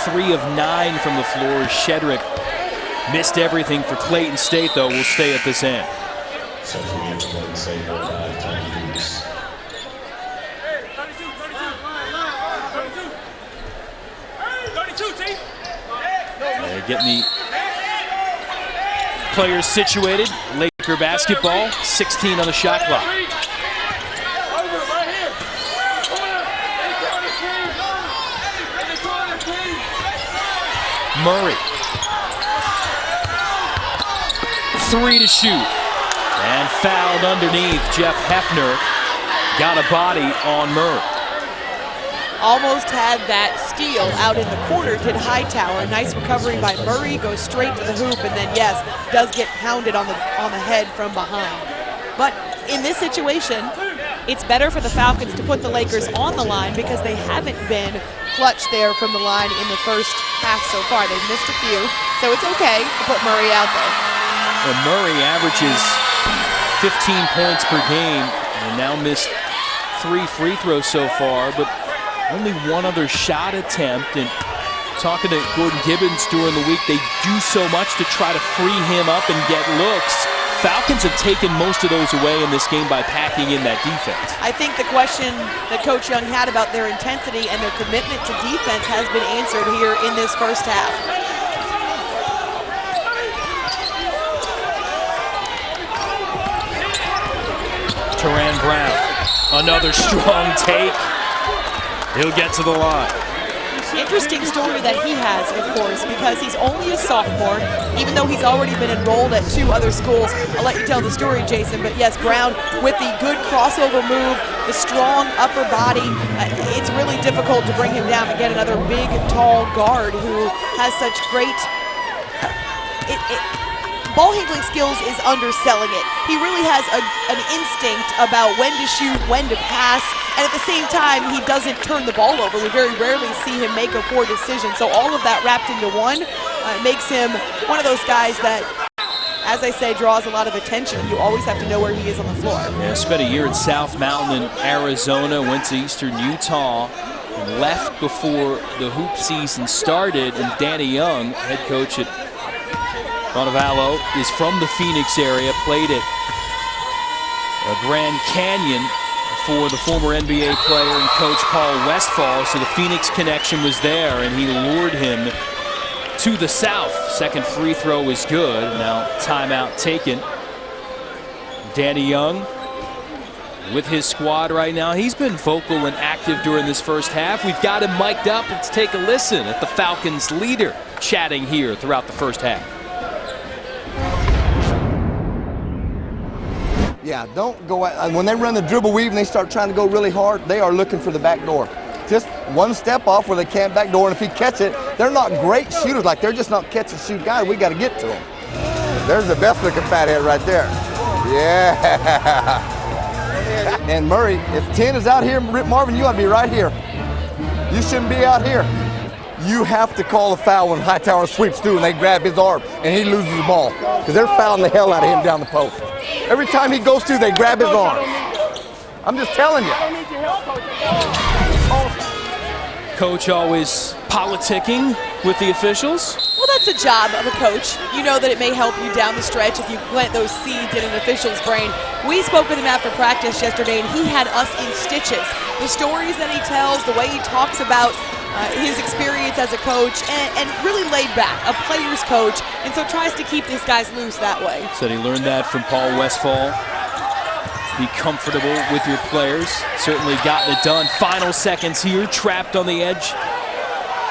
3 of 9 from the floor. Shedrick missed everything for Clayton State though, will stay at this end. They're getting the players situated. Laker basketball, 16 on the shot clock. Murray. 3 to shoot. And fouled underneath. Jeff Hefner got a body on Murray. Almost had that steal out in the corner, did Hightower. Nice recovery by Murray, goes straight to the hoop, and then, yes, does get pounded on the head from behind. But in this situation, it's better for the Falcons to put the Lakers on the line because they haven't been clutch there from the line in the first half so far. They've missed a few, so it's okay to put Murray out there. Well, Murray averages 15 points per game and now missed 3 free throws so far, but only 1 other shot attempt. And talking to Gordon Gibbons during the week, they do so much to try to free him up and get looks. Falcons have taken most of those away in this game by packing in that defense. I think the question that Coach Young had about their intensity and their commitment to defense has been answered here in this first half. Teran Brown, another strong take. He'll get to the line. Interesting story that he has, of course, because he's only a sophomore, even though he's already been enrolled at 2 other schools. I'll let you tell the story, Jason, but yes, Brown with the good crossover move, the strong upper body, it's really difficult to bring him down and get another big, tall guard who has such great ball handling skills is underselling it. He really has an instinct about when to shoot, when to pass, and at the same time, he doesn't turn the ball over. We very rarely see him make a poor decision. So all of that wrapped into one makes him one of those guys that, as I say, draws a lot of attention. You always have to know where he is on the floor. Yeah, spent a year at South Mountain in Arizona, went to Eastern Utah, and left before the hoop season started. And Danny Young, head coach at Montevallo, is from the Phoenix area, played at Grand Canyon for the former NBA player and coach Paul Westphal, so the Phoenix connection was there, and he lured him to the south. Second free throw is good. Now timeout taken. Danny Young with his squad right now. He's been vocal and active during this first half. We've got him mic'd up. Let's take a listen at the Falcons leader chatting here throughout the first half. Yeah, don't go out. When they run the dribble weave and they start trying to go really hard, they are looking for the back door. Just one step off where they can't back door, and if he catch it, they're not great shooters. Like, they're just not catch and shoot guys. We got to get to them. There's the best looking fathead right there. Yeah. And Murray, if 10 is out here, Marvin, you ought to be right here. You shouldn't be out here. You have to call a foul when Hightower sweeps through and they grab his arm and he loses the ball, because they're fouling the hell out of him down the post. Every time he goes through, they grab his arm. I'm just telling you. Coach always politicking with the officials. Well, that's the job of a coach. You know that it may help you down the stretch if you plant those seeds in an official's brain. We spoke with him after practice yesterday, and he had us in stitches. The stories that he tells, the way he talks about his experience as a coach, and really laid back, a player's coach, and so tries to keep these guys loose that way. Said he learned that from Paul Westphal. Be comfortable with your players. Certainly gotten it done. Final seconds here, trapped on the edge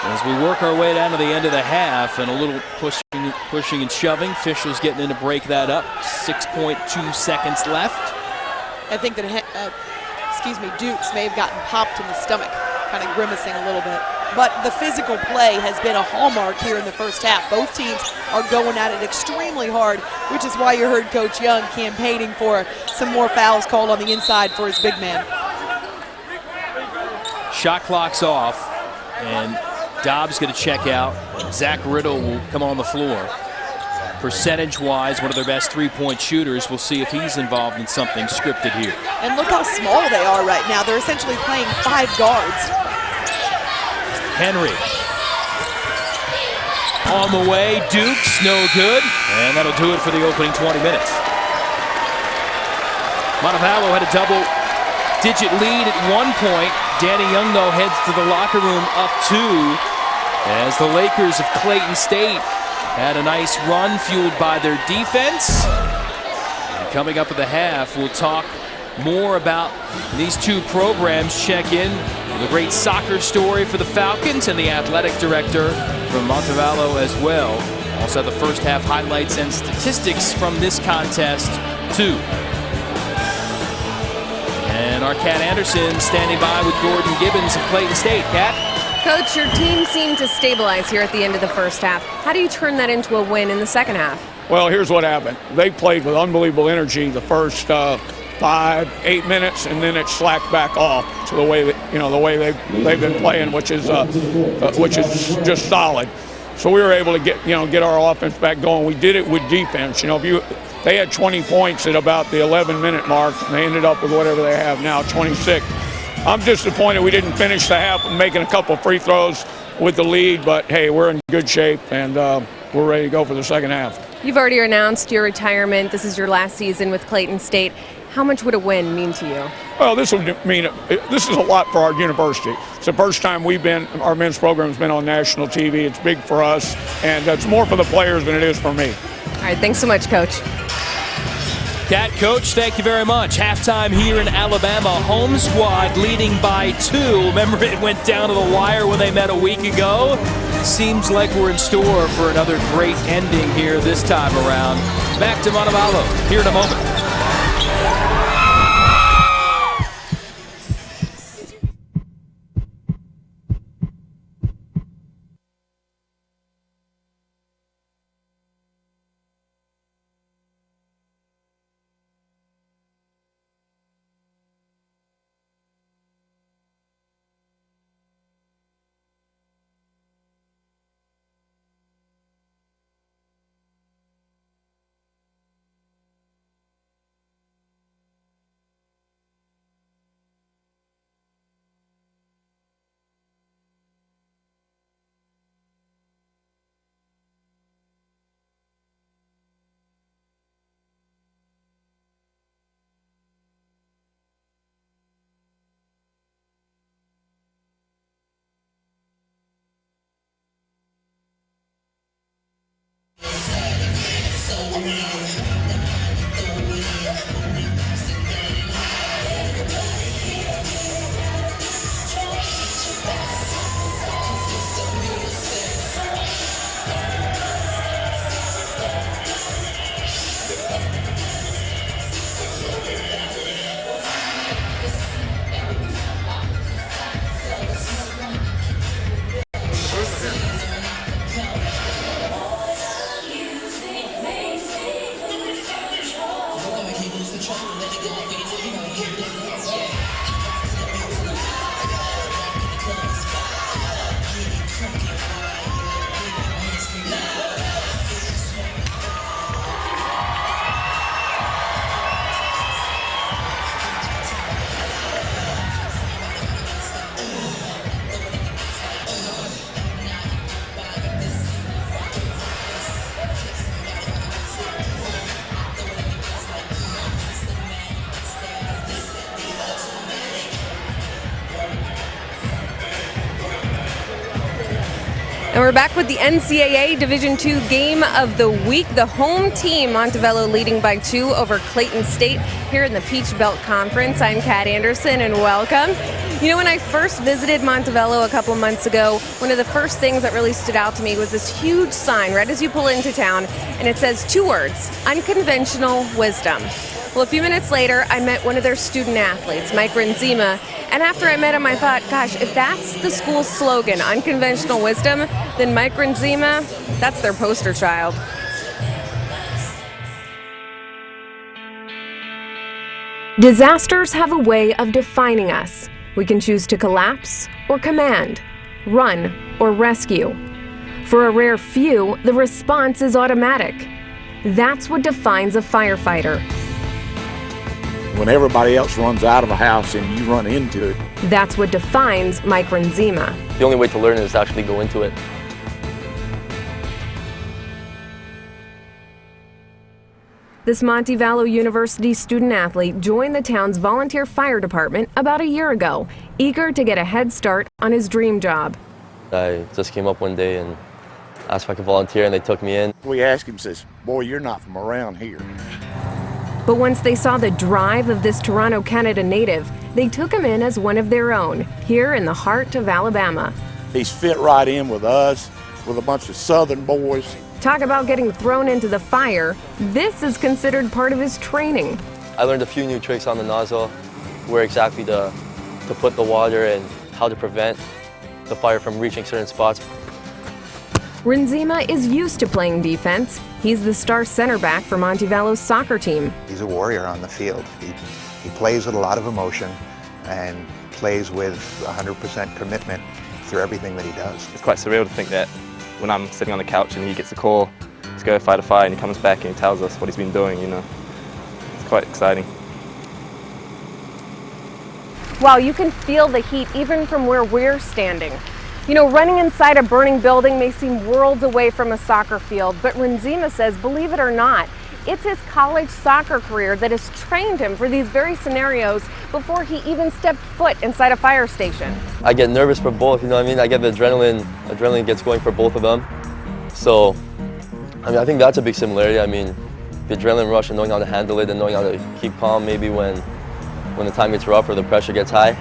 as we work our way down to the end of the half, and a little pushing and shoving. Officials getting in to break that up. 6.2 seconds left. I think that, Dukes may have gotten popped in the stomach, kind of grimacing a little bit. But the physical play has been a hallmark here in the first half. Both teams are going at it extremely hard, which is why you heard Coach Young campaigning for some more fouls called on the inside for his big man. Shot clock's off, and Dobbs going to check out. Zach Riddle will come on the floor. Percentage-wise, one of their best three-point shooters. We'll see if he's involved in something scripted here. And look how small they are right now. They're essentially playing 5 guards. Henry on the way. Dukes, no good. And that'll do it for the opening 20 minutes. Montevallo had a double-digit lead at one point. Danny Young, though, heads to the locker room up 2 as the Lakers of Clayton State had a nice run fueled by their defense. And coming up at the half, we'll talk more about these two programs. Check in with a great soccer story for the Falcons and the athletic director from Montevallo as well. Also the first half highlights and statistics from this contest too. And our Kat Anderson standing by with Gordon Gibbons of Clayton State. Kat? Coach, your team seemed to stabilize here at the end of the first half. How do you turn that into a win in the second half? Well, here's what happened. They played with unbelievable energy the first 5-8 minutes, and then it slacked back off to the way that, the way they've been playing, which is just solid. So we were able to get our offense back going. We did it with defense. They had 20 points at about the 11-minute mark, and they ended up with whatever they have now, 26. I'm disappointed we didn't finish the half making a couple of free throws with the lead, but hey, we're in good shape, and we're ready to go for the second half. You've already announced your retirement. This is your last season with Clayton State. How much would a win mean to you? Well, this is a lot for our university. It's the first time our men's program's been on national TV. It's big for us, and it's more for the players than it is for me. All right, thanks so much, Coach. Cat, Coach, thank you very much. Halftime here in Alabama. Home squad leading by 2. Remember, it went down to the wire when they met a week ago. Seems like we're in store for another great ending here this time around. Back to Montevallo here in a moment. And we're back with the NCAA Division II game of the week. The home team, Montevallo, leading by 2 over Clayton State here in the Peach Belt Conference. I'm Kat Anderson, and welcome. You know, when I first visited Montevallo a couple months ago, one of the first things that really stood out to me was this huge sign right as you pull into town, and it says 2 words, unconventional wisdom. Well, a few minutes later, I met one of their student athletes, Mike Renzema, and after I met him, I thought, gosh, if that's the school's slogan, unconventional wisdom, then Mike Renzema, that's their poster child. Disasters have a way of defining us. We can choose to collapse or command, run or rescue. For a rare few, the response is automatic. That's what defines a firefighter. When everybody else runs out of a house and you run into it. That's what defines Mike Renzema. The only way to learn is to actually go into it. This Montevallo University student athlete joined the town's volunteer fire department about a year ago, eager to get a head start on his dream job. I just came up one day and asked if I could volunteer, and they took me in. We asked him, says, boy, you're not from around here. But once they saw the drive of this Toronto, Canada native, they took him in as one of their own, here in the heart of Alabama. He's fit right in with us, with a bunch of Southern boys. Talk about getting thrown into the fire. This is considered part of his training. I learned a few new tricks on the nozzle, where exactly to put the water and how to prevent the fire from reaching certain spots. Renzema is used to playing defense. He's the star center back for Montevallo's soccer team. He's a warrior on the field. He plays with a lot of emotion and plays with 100% commitment through everything that he does. It's quite surreal to think that when I'm sitting on the couch and he gets a call to go fight a fire and he comes back and he tells us what he's been doing, you know. It's quite exciting. Wow, you can feel the heat even from where we're standing. You know, running inside a burning building may seem worlds away from a soccer field, but Renzema says, believe it or not, it's his college soccer career that has trained him for these very scenarios before he even stepped foot inside a fire station. I get nervous for both, you know what I mean? I get the adrenaline gets going for both of them. So, I mean, I think that's a big similarity. I mean, adrenaline rush of knowing how to handle it and knowing how to keep calm maybe when the time gets rough or the pressure gets high.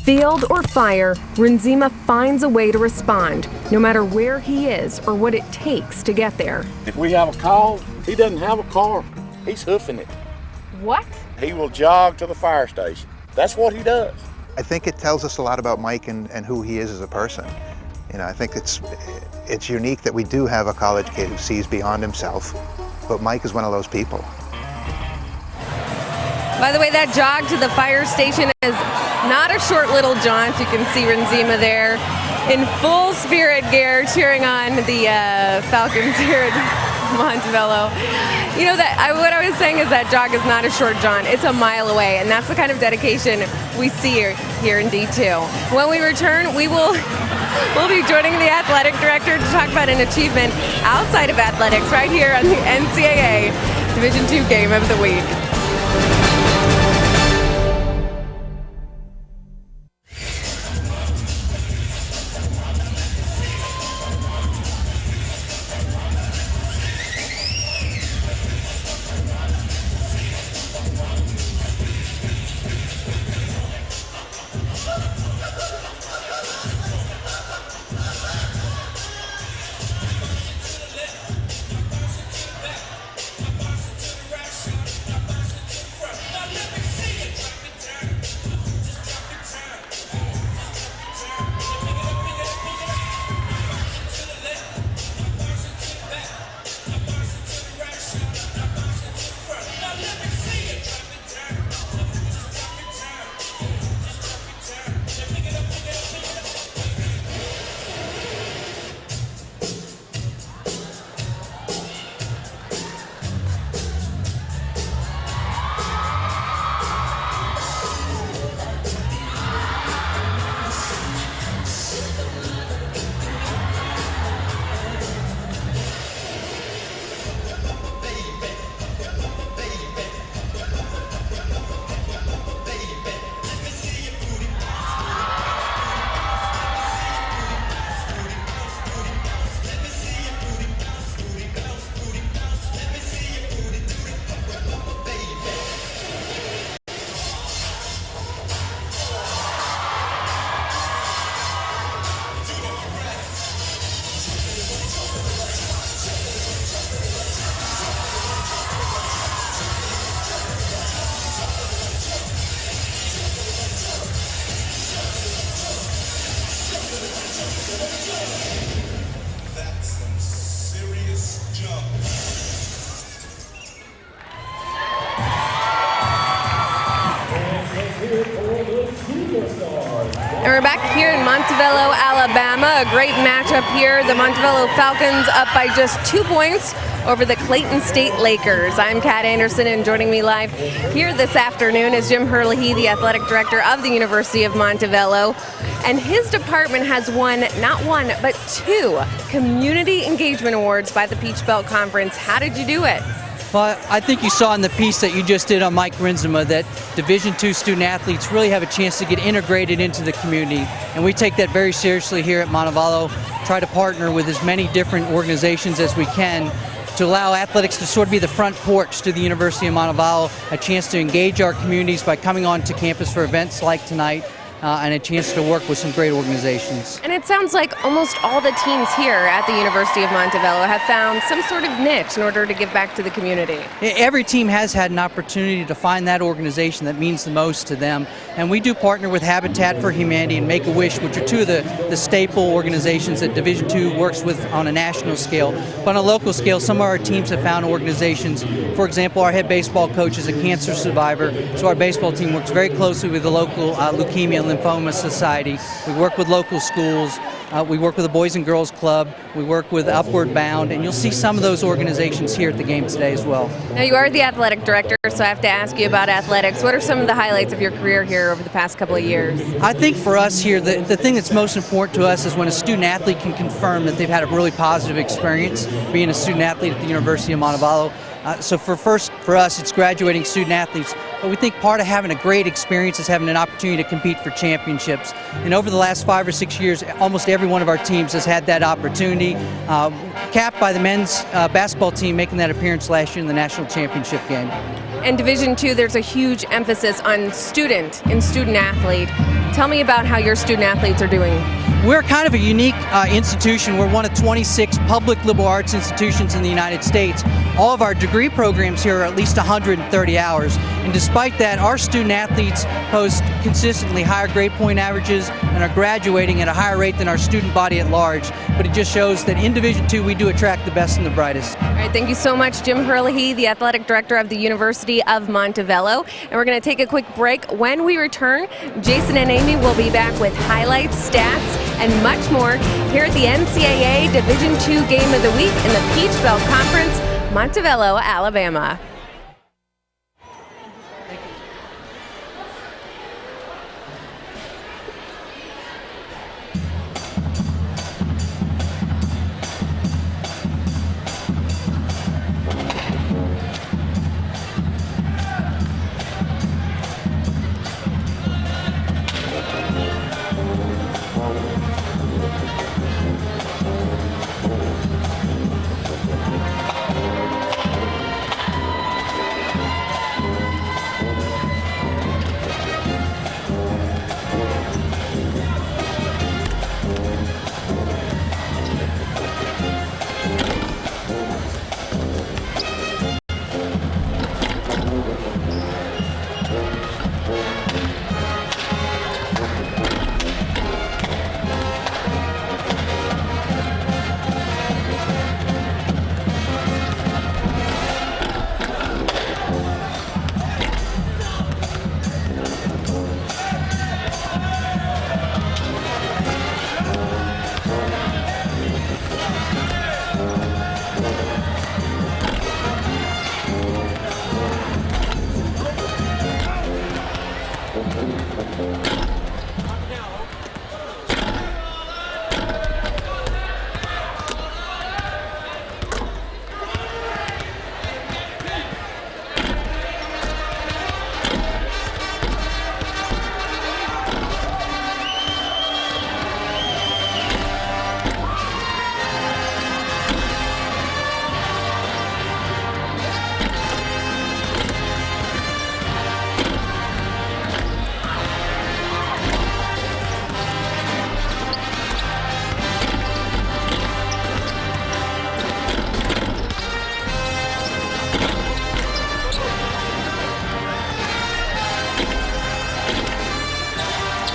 Field or fire, Renzema finds a way to respond, no matter where he is or what it takes to get there. If we have a call, he doesn't have a car. He's hoofing it. What? He will jog to the fire station. That's what he does. I think it tells us a lot about Mike and who he is as a person. You know, I think it's unique that we do have a college kid who sees beyond himself, but Mike is one of those people. By the way, that jog to the fire station is not a short little jaunt. You can see Renzema there in full spirit gear cheering on the Falcons here at Montevallo. You know, what I was saying is that jog is not a short jaunt. It's a mile away, and that's the kind of dedication we see here in D2. When we return, we'll be joining the athletic director to talk about an achievement outside of athletics right here on the NCAA Division II Game of the Week. And we're back here in Montevallo, Alabama. A great matchup here. The Montevallo Falcons up by just 2 points over the Clayton State Lakers. I'm Kat Anderson, and joining me live here this afternoon is Jim Herlihy, the athletic director of the University of Montevallo. And his department has won not one, but 2 community engagement awards by the Peach Belt Conference. How did you do it? Well, I think you saw in the piece that you just did on Mike Renzema that Division II student athletes really have a chance to get integrated into the community, and we take that very seriously here at Montevallo. Try to partner with as many different organizations as we can to allow athletics to sort of be the front porch to the University of Montevallo, a chance to engage our communities by coming onto campus for events like tonight, and a chance to work with some great organizations. And it sounds like almost all the teams here at the University of Montevallo have found some sort of niche in order to give back to the community. Every team has had an opportunity to find that organization that means the most to them, and we do partner with Habitat for Humanity and Make-A-Wish, which are 2 of the staple organizations that Division II works with on a national scale. But on a local scale, some of our teams have found organizations. For example, our head baseball coach is a cancer survivor, so our baseball team works very closely with the local leukemia and lymphoma society. We work with local schools. We work with the Boys and Girls Club. We work with Upward Bound, and you'll see some of those organizations here at the game today as well. Now, you are the athletic director, so I have to ask you about athletics. What are some of the highlights of your career here over the past couple of years? I think for us here, the thing that's most important to us is when a student athlete can confirm that they've had a really positive experience being a student athlete at the University of Montevallo. So for us, it's graduating student athletes. But we think part of having a great experience is having an opportunity to compete for championships. And over the last 5 or 6 years, almost every one of our teams has had that opportunity, capped by the men's basketball team making that appearance last year in the national championship game. In Division II, there's a huge emphasis on student and student athlete. Tell me about how your student athletes are doing. We're kind of a unique institution. We're one of 26 public liberal arts institutions in the United States. All of our degree programs here are at least 130 hours. And despite that, our student athletes post consistently higher grade point averages and are graduating at a higher rate than our student body at large. But it just shows that in Division II, we do attract the best and the brightest. All right, thank you so much, Jim Herlihy, the athletic director of the University of Montevallo. And we're going to take a quick break. When we return, Jason and Amy will be back with highlights, stats, and much more here at the NCAA Division II Game of the Week in the Peach Belt Conference, Montevallo, Alabama.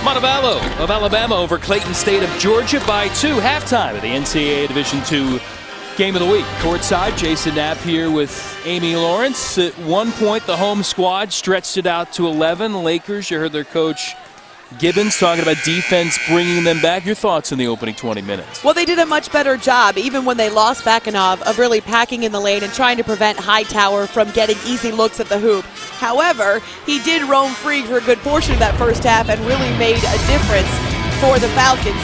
Montevallo of Alabama over Clayton State of Georgia by 2. Halftime of the NCAA Division II Game of the Week. Courtside, Jason Knapp here with Amy Lawrence. At one point, the home squad stretched it out to 11. Lakers, you heard their coach Gibbons talking about defense bringing them back. Your thoughts in the opening 20 minutes? Well, they did a much better job, even when they lost Bakanov, of really packing in the lane and trying to prevent Hightower from getting easy looks at the hoop. However, he did roam free for a good portion of that first half and really made a difference for the Falcons.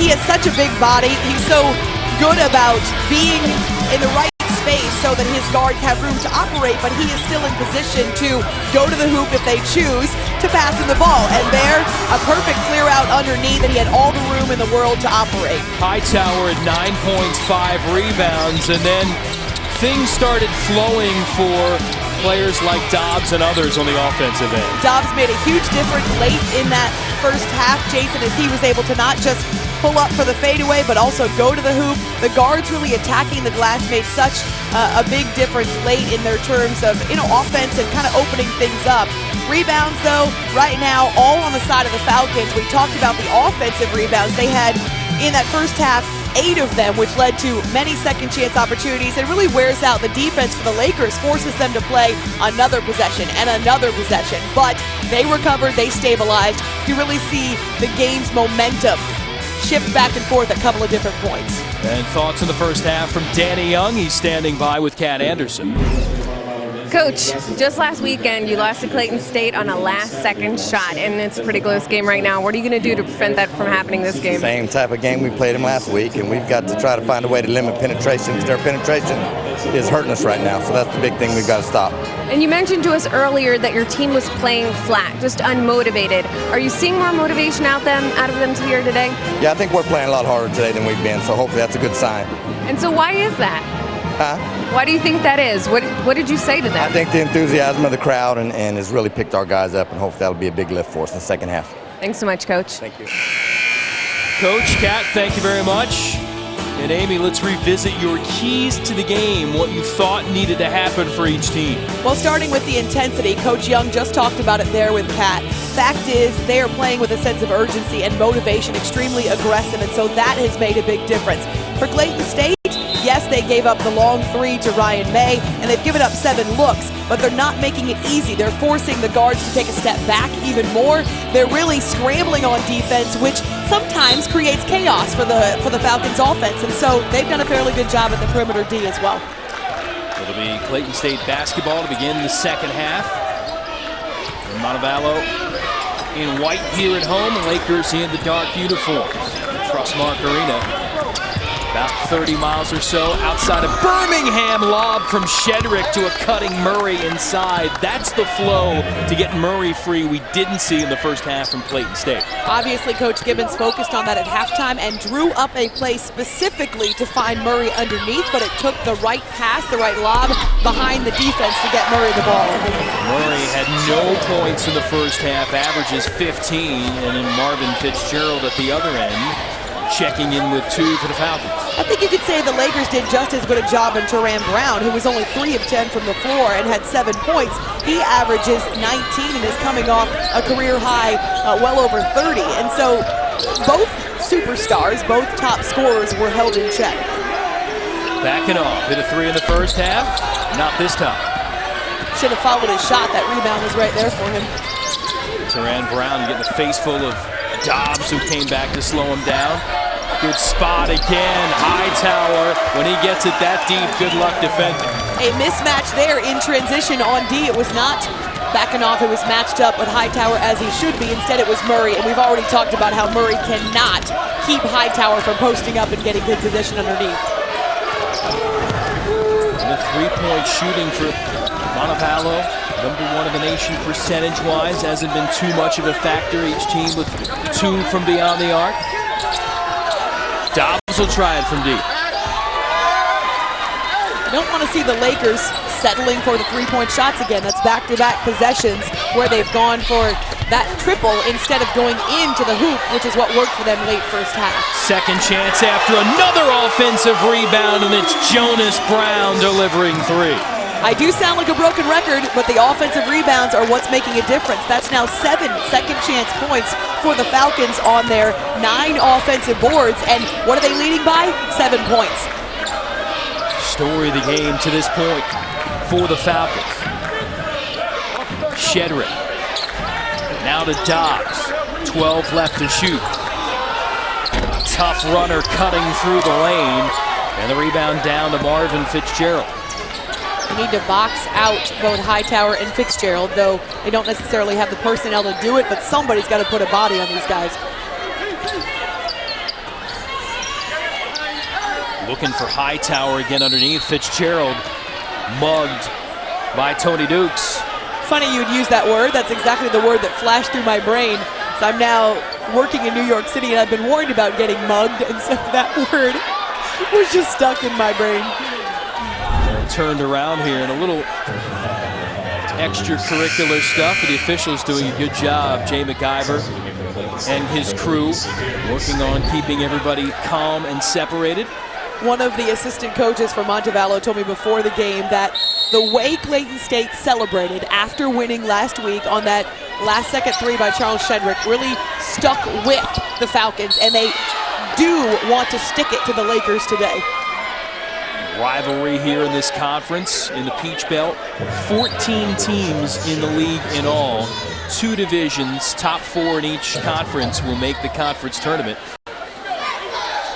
He has such a big body. He's so good about being in the right space so that his guards have room to operate, but he is still in position to go to the hoop if they choose to pass him the ball. And there, a perfect clear out underneath, and he had all the room in the world to operate. Hightower at 9 points, 5 rebounds, and then things started flowing for players like Dobbs and others on the offensive end. Dobbs made a huge difference late in that first half, Jason, as he was able to not just pull up for the fadeaway, but also go to the hoop. The guards really attacking the glass made such a big difference late in their terms of, offense and kind of opening things up. Rebounds, though, right now, all on the side of the Falcons. We talked about the offensive rebounds. They had, in that first half, 8 of them, which led to many second chance opportunities. It really wears out the defense for the Lakers, forces them to play another possession and another possession. But they recovered, they stabilized. You really see the game's momentum shift back and forth at a couple of different points. And thoughts in the first half from Danny Young. He's standing by with Kat Anderson. Coach, just last weekend you lost to Clayton State on a last-second shot, and it's a pretty close game right now. What are you going to do to prevent that from happening this game? Same type of game we played them last week, and we've got to try to find a way to limit penetration, because their penetration is hurting us right now, so that's the big thing we've got to stop. And you mentioned to us earlier that your team was playing flat, just unmotivated. Are you seeing more motivation out of them here today? Yeah, I think we're playing a lot harder today than we've been, so hopefully that's a good sign. And so why is that? Huh? Why do you think that is? What did you say to them? I think the enthusiasm of the crowd and has really picked our guys up, and hopefully that'll be a big lift for us in the second half. Thanks so much, Coach. Thank you. Coach, Kat, thank you very much. And Amy, let's revisit your keys to the game, what you thought needed to happen for each team. Well, starting with the intensity, Coach Young just talked about it there with Pat. Fact is, they are playing with a sense of urgency and motivation, extremely aggressive, and so that has made a big difference. For Clayton State, yes, they gave up the long three to Ryan May, and they've given up 7 looks, but they're not making it easy. They're forcing the guards to take a step back even more. They're really scrambling on defense, which sometimes creates chaos for the Falcons offense, and so they've done a fairly good job at the perimeter D as well. It'll be Clayton State basketball to begin the second half. And Montevallo in white here at home, and Lakers in the dark uniform. Trustmark Arena. About 30 miles or so outside of Birmingham. Lob from Shedrick to a cutting Murray inside. That's the flow to get Murray free we didn't see in the first half from Clayton State. Obviously, Coach Gibbons focused on that at halftime and drew up a play specifically to find Murray underneath, but it took the right pass, the right lob behind the defense to get Murray the ball. Murray had no points in the first half, averages 15, and then Marvin Fitzgerald at the other end, checking in with 2 for the Falcons. I think you could say the Lakers did just as good a job on Teran Brown, who was only 3 of 10 from the floor and had 7 points. He averages 19 and is coming off a career high well over 30. And so both superstars, both top scorers were held in check. Backing off, hit a 3 in the first half, not this time. Should have followed his shot. That rebound was right there for him. Teran Brown getting a face full of Dobbs, who came back to slow him down. Good spot again. Hightower, when he gets it that deep, good luck defending. A mismatch there in transition on D. It was not backing off. It was matched up with Hightower as he should be. Instead, it was Murray, and we've already talked about how Murray cannot keep Hightower from posting up and getting good position underneath. And the three-point shooting for Montevallo, #1 in the nation percentage-wise, hasn't been too much of a factor. Each team with 2 from beyond the arc. Dobbs will try it from deep. I don't want to see the Lakers settling for the three-point shots again. That's back-to-back possessions where they've gone for that triple instead of going into the hoop, which is what worked for them late first half. Second chance after another offensive rebound, and it's Jonas Brown delivering 3. I do sound like a broken record, but the offensive rebounds are what's making a difference. That's now 7 second chance points for the Falcons on their 9 offensive boards. And what are they leading by? 7 points. Story of the game to this point for the Falcons. Shedrick. Now to Dobbs. 12 left to shoot. Tough runner cutting through the lane. And the rebound down to Marvin Fitzgerald. They need to box out both Hightower and Fitzgerald, though they don't necessarily have the personnel to do it, but somebody's got to put a body on these guys. Looking for Hightower again underneath. Fitzgerald mugged by Tony Dukes. Funny you'd use that word. That's exactly the word that flashed through my brain. So I'm now working in New York City, and I've been warned about getting mugged, and so that word was just stuck in my brain. Turned around here and a little extracurricular stuff. The officials doing a good job. Jay McIver and his crew working on keeping everybody calm and separated. One of the assistant coaches for Montevallo told me before the game that the way Clayton State celebrated after winning last week on that last second 3 by Charles Shedrick really stuck with the Falcons, and they do want to stick it to the Lakers today. Rivalry here in this conference in the Peach Belt. 14 teams in the league in all. 2 divisions, top 4 in each conference will make the conference tournament.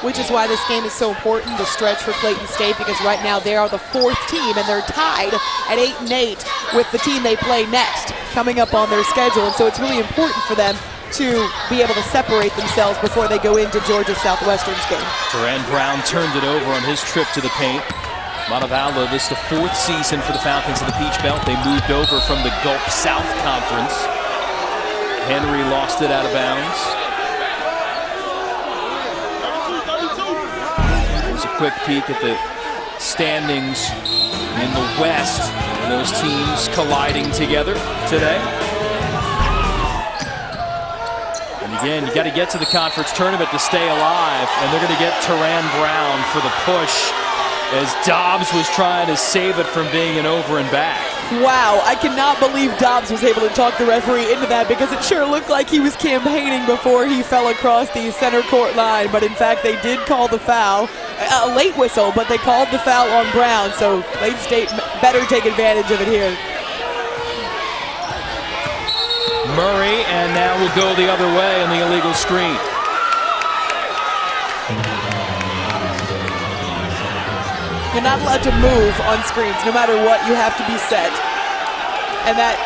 which is why this game is so important, the stretch for Clayton State, because right now they are the 4th team, and they're tied at 8-8 with the team they play next coming up on their schedule. And so it's really important for them to be able to separate themselves before they go into Georgia Southwestern's game. Duran Brown turned it over on his trip to the paint. Montevallo, this is the 4th season for the Falcons of the Peach Belt. They moved over from the Gulf South Conference. Henry lost it out of bounds. Here's a quick peek at the standings in the West. And those teams colliding together today. And again, you got to get to the conference tournament to stay alive. And they're going to get Duran Brown for the push, as Dobbs was trying to save it from being an over and back. Wow, I cannot believe Dobbs was able to talk the referee into that, because it sure looked like he was campaigning before he fell across the center court line. But in fact, they did call the foul, a late whistle, but they called the foul on Brown. So Clayton State better take advantage of it here. Murray, and now will go the other way on the illegal screen. You're not allowed to move on screens. No matter what, you have to be set. And that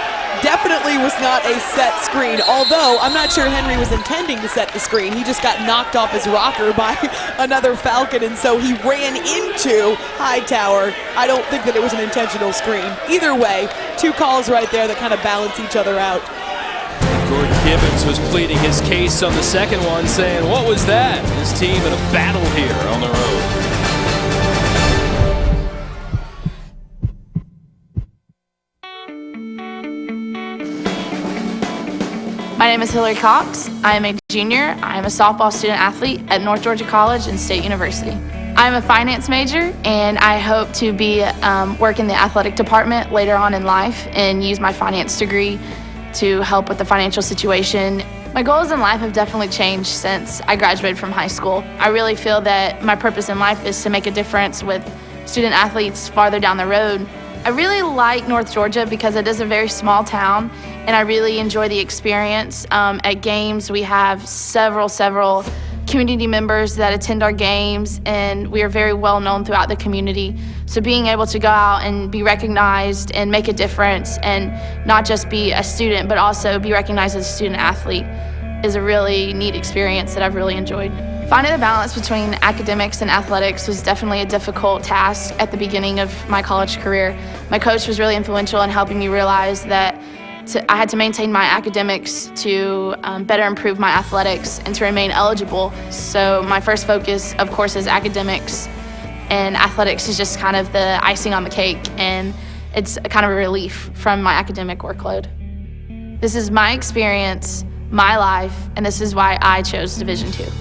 definitely was not a set screen, although I'm not sure Henry was intending to set the screen. He just got knocked off his rocker by another Falcon, and so he ran into Hightower. I don't think that it was an intentional screen. Either way, 2 calls right there that kind of balance each other out. Gordon Gibbons was pleading his case on the second one, saying, what was that? His team in a battle here on the road. My name is Hillary Cox. I am a junior. I am a softball student athlete at North Georgia College and State University. I'm a finance major, and I hope to be work in the athletic department later on in life and use my finance degree to help with the financial situation. My goals in life have definitely changed since I graduated from high school. I really feel that my purpose in life is to make a difference with student athletes farther down the road. I really like North Georgia because it is a very small town, and I really enjoy the experience. At games, we have several community members that attend our games, and we are very well known throughout the community. So being able to go out and be recognized and make a difference, and not just be a student, but also be recognized as a student athlete, is a really neat experience that I've really enjoyed. Finding the balance between academics and athletics was definitely a difficult task at the beginning of my college career. My coach was really influential in helping me realize that I had to maintain my academics to better improve my athletics and to remain eligible. So my first focus, of course, is academics, and athletics is just kind of the icing on the cake, and it's kind of a relief from my academic workload. This is my experience, my life, and this is why I chose Division II.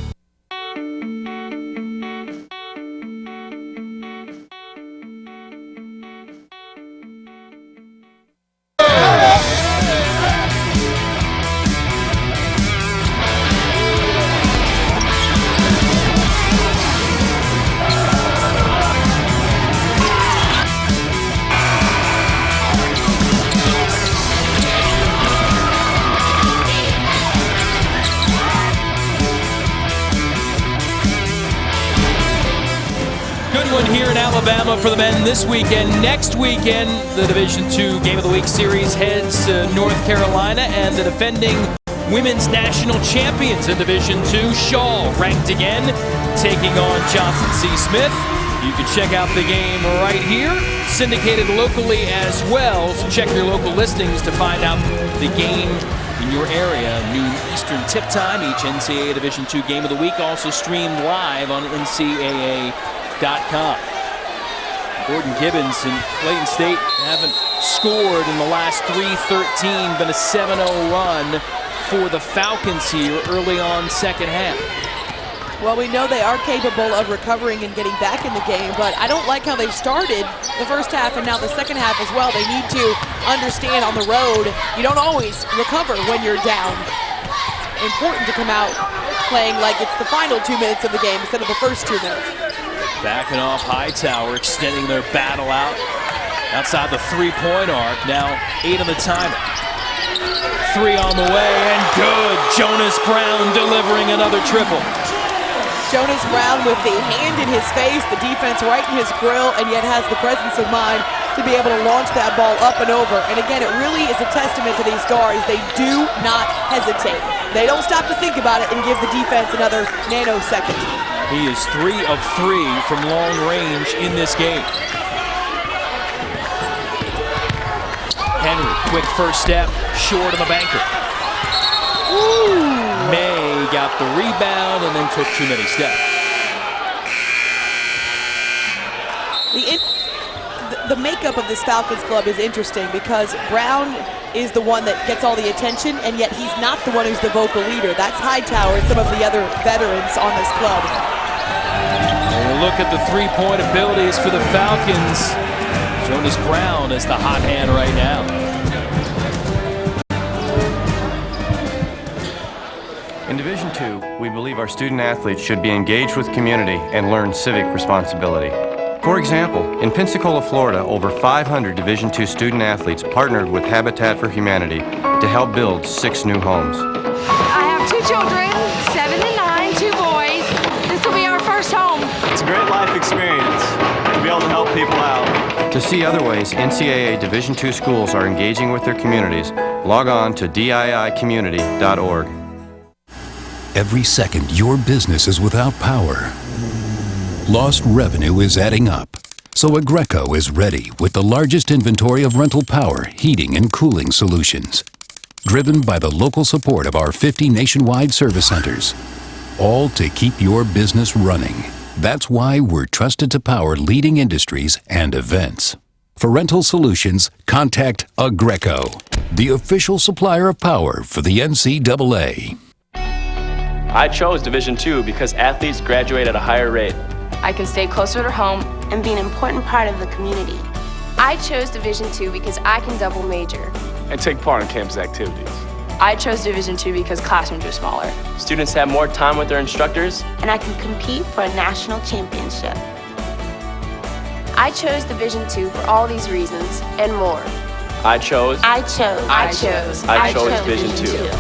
Here in Alabama for the men this weekend. Next weekend, the Division II Game of the Week series heads to North Carolina, and the defending women's national champions in Division II, Shaw, ranked again, taking on Johnson C. Smith. You can check out the game right here, syndicated locally as well. So check your local listings to find out the game in your area. Noon Eastern tip time. Each NCAA Division II Game of the Week also streamed live on NCAA.com. Gordon Gibbons and Clayton State haven't scored in the last 3-13, been a 7-0 run for the Falcons here early on second half. Well, we know they are capable of recovering and getting back in the game, but I don't like how they've started the first half and now the second half as well. They need to understand on the road, you don't always recover when you're down. It's important to come out playing like it's the final 2 minutes of the game instead of the first 2 minutes. Backing off Hightower, extending their battle out outside the three-point arc. Now 8 on the timer. 3 on the way, and good. Jonas Brown delivering another triple. Jonas Brown with the hand in his face, the defense right in his grill, and yet has the presence of mind to be able to launch that ball up and over. And again, it really is a testament to these guards. They do not hesitate. They don't stop to think about it and give the defense another nanosecond. He is 3 of 3 from long range in this game. Henry, quick first step, short of the banker. Ooh. May got the rebound and then took too many steps. The makeup of this Falcons club is interesting because Brown is the one that gets all the attention, and yet he's not the one who's the vocal leader. That's Hightower and some of the other veterans on this club. And we look at the three-point abilities for the Falcons. Jonas Brown is the hot hand right now. In Division II, we believe our student athletes should be engaged with community and learn civic responsibility. For example, in Pensacola, Florida, over 500 Division II student athletes partnered with Habitat for Humanity to help build 6 new homes. I have 2 children, 7 and 9, 2 boys. This will be our first home. It's a great life experience to be able to help people out. To see other ways NCAA Division II schools are engaging with their communities, log on to diicommunity.org. Every second your business is without power, lost revenue is adding up. So Agreco is ready with the largest inventory of rental power, heating, and cooling solutions. Driven by the local support of our 50 nationwide service centers. All to keep your business running. That's why we're trusted to power leading industries and events. For rental solutions, contact Agreco, the official supplier of power for the NCAA. I chose Division II because athletes graduate at a higher rate. I can stay closer to home And be an important part of the community. I chose Division II because I can double major. And take part in campus activities. I chose Division II because classrooms are smaller. Students have more time with their instructors. And I can compete for a national championship. I chose Division II for all these reasons and more. I chose Division II.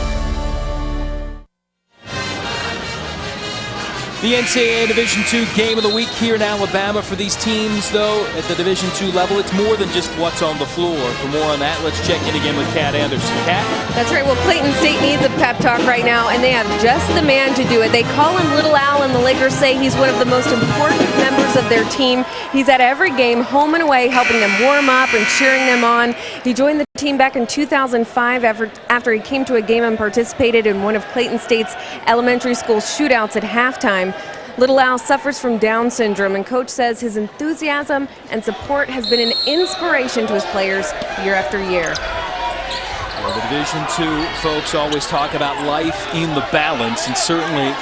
The NCAA Division II Game of the Week here in Alabama for these teams, though, at the Division II level. It's more than just what's on the floor. For more on that, let's check in again with Kat Anderson. Kat? That's right. Well, Clayton State needs a pep talk right now, and they have just the man to do it. They call him Little Al, and the Lakers say he's one of the most important members of their team. He's at every game, home and away, helping them warm up and cheering them on. He joined the team back in 2005 after he came to a game and participated in one of Clayton State's elementary school shootouts at halftime. Little Al suffers from Down syndrome, and Coach says his enthusiasm and support has been an inspiration to his players year after year. Well, the Division II folks always talk about life in the balance, and certainly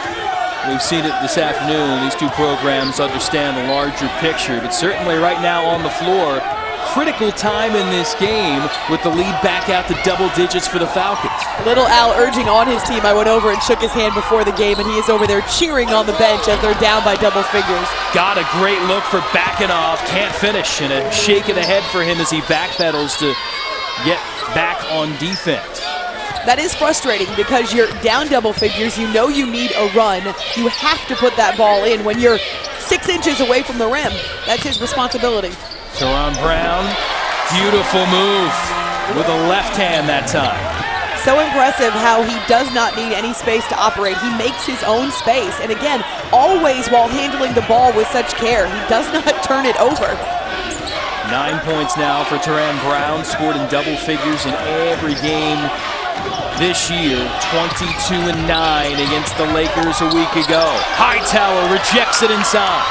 we've seen it this afternoon. These two programs understand the larger picture, but certainly right now on the floor, critical time in this game with the lead back out to double digits for the Falcons. Little Al urging on his team. I went over and shook his hand before the game, and he is over there cheering on the bench as they're down by double figures. Got a great look for backing off, can't finish, and a shake of the head for him as he backpedals to get back on defense. That is frustrating because you're down double figures. You know you need a run. You have to put that ball in when you're 6 inches away from the rim. That's his responsibility. Teron Brown, beautiful move with a left hand that time. So impressive how he does not need any space to operate. He makes his own space. And again, always while handling the ball with such care. He does not turn it over. 9 points now for Teron Brown, scored in double figures in every game this year. 22-9 against the Lakers a week ago. Hightower rejects it inside.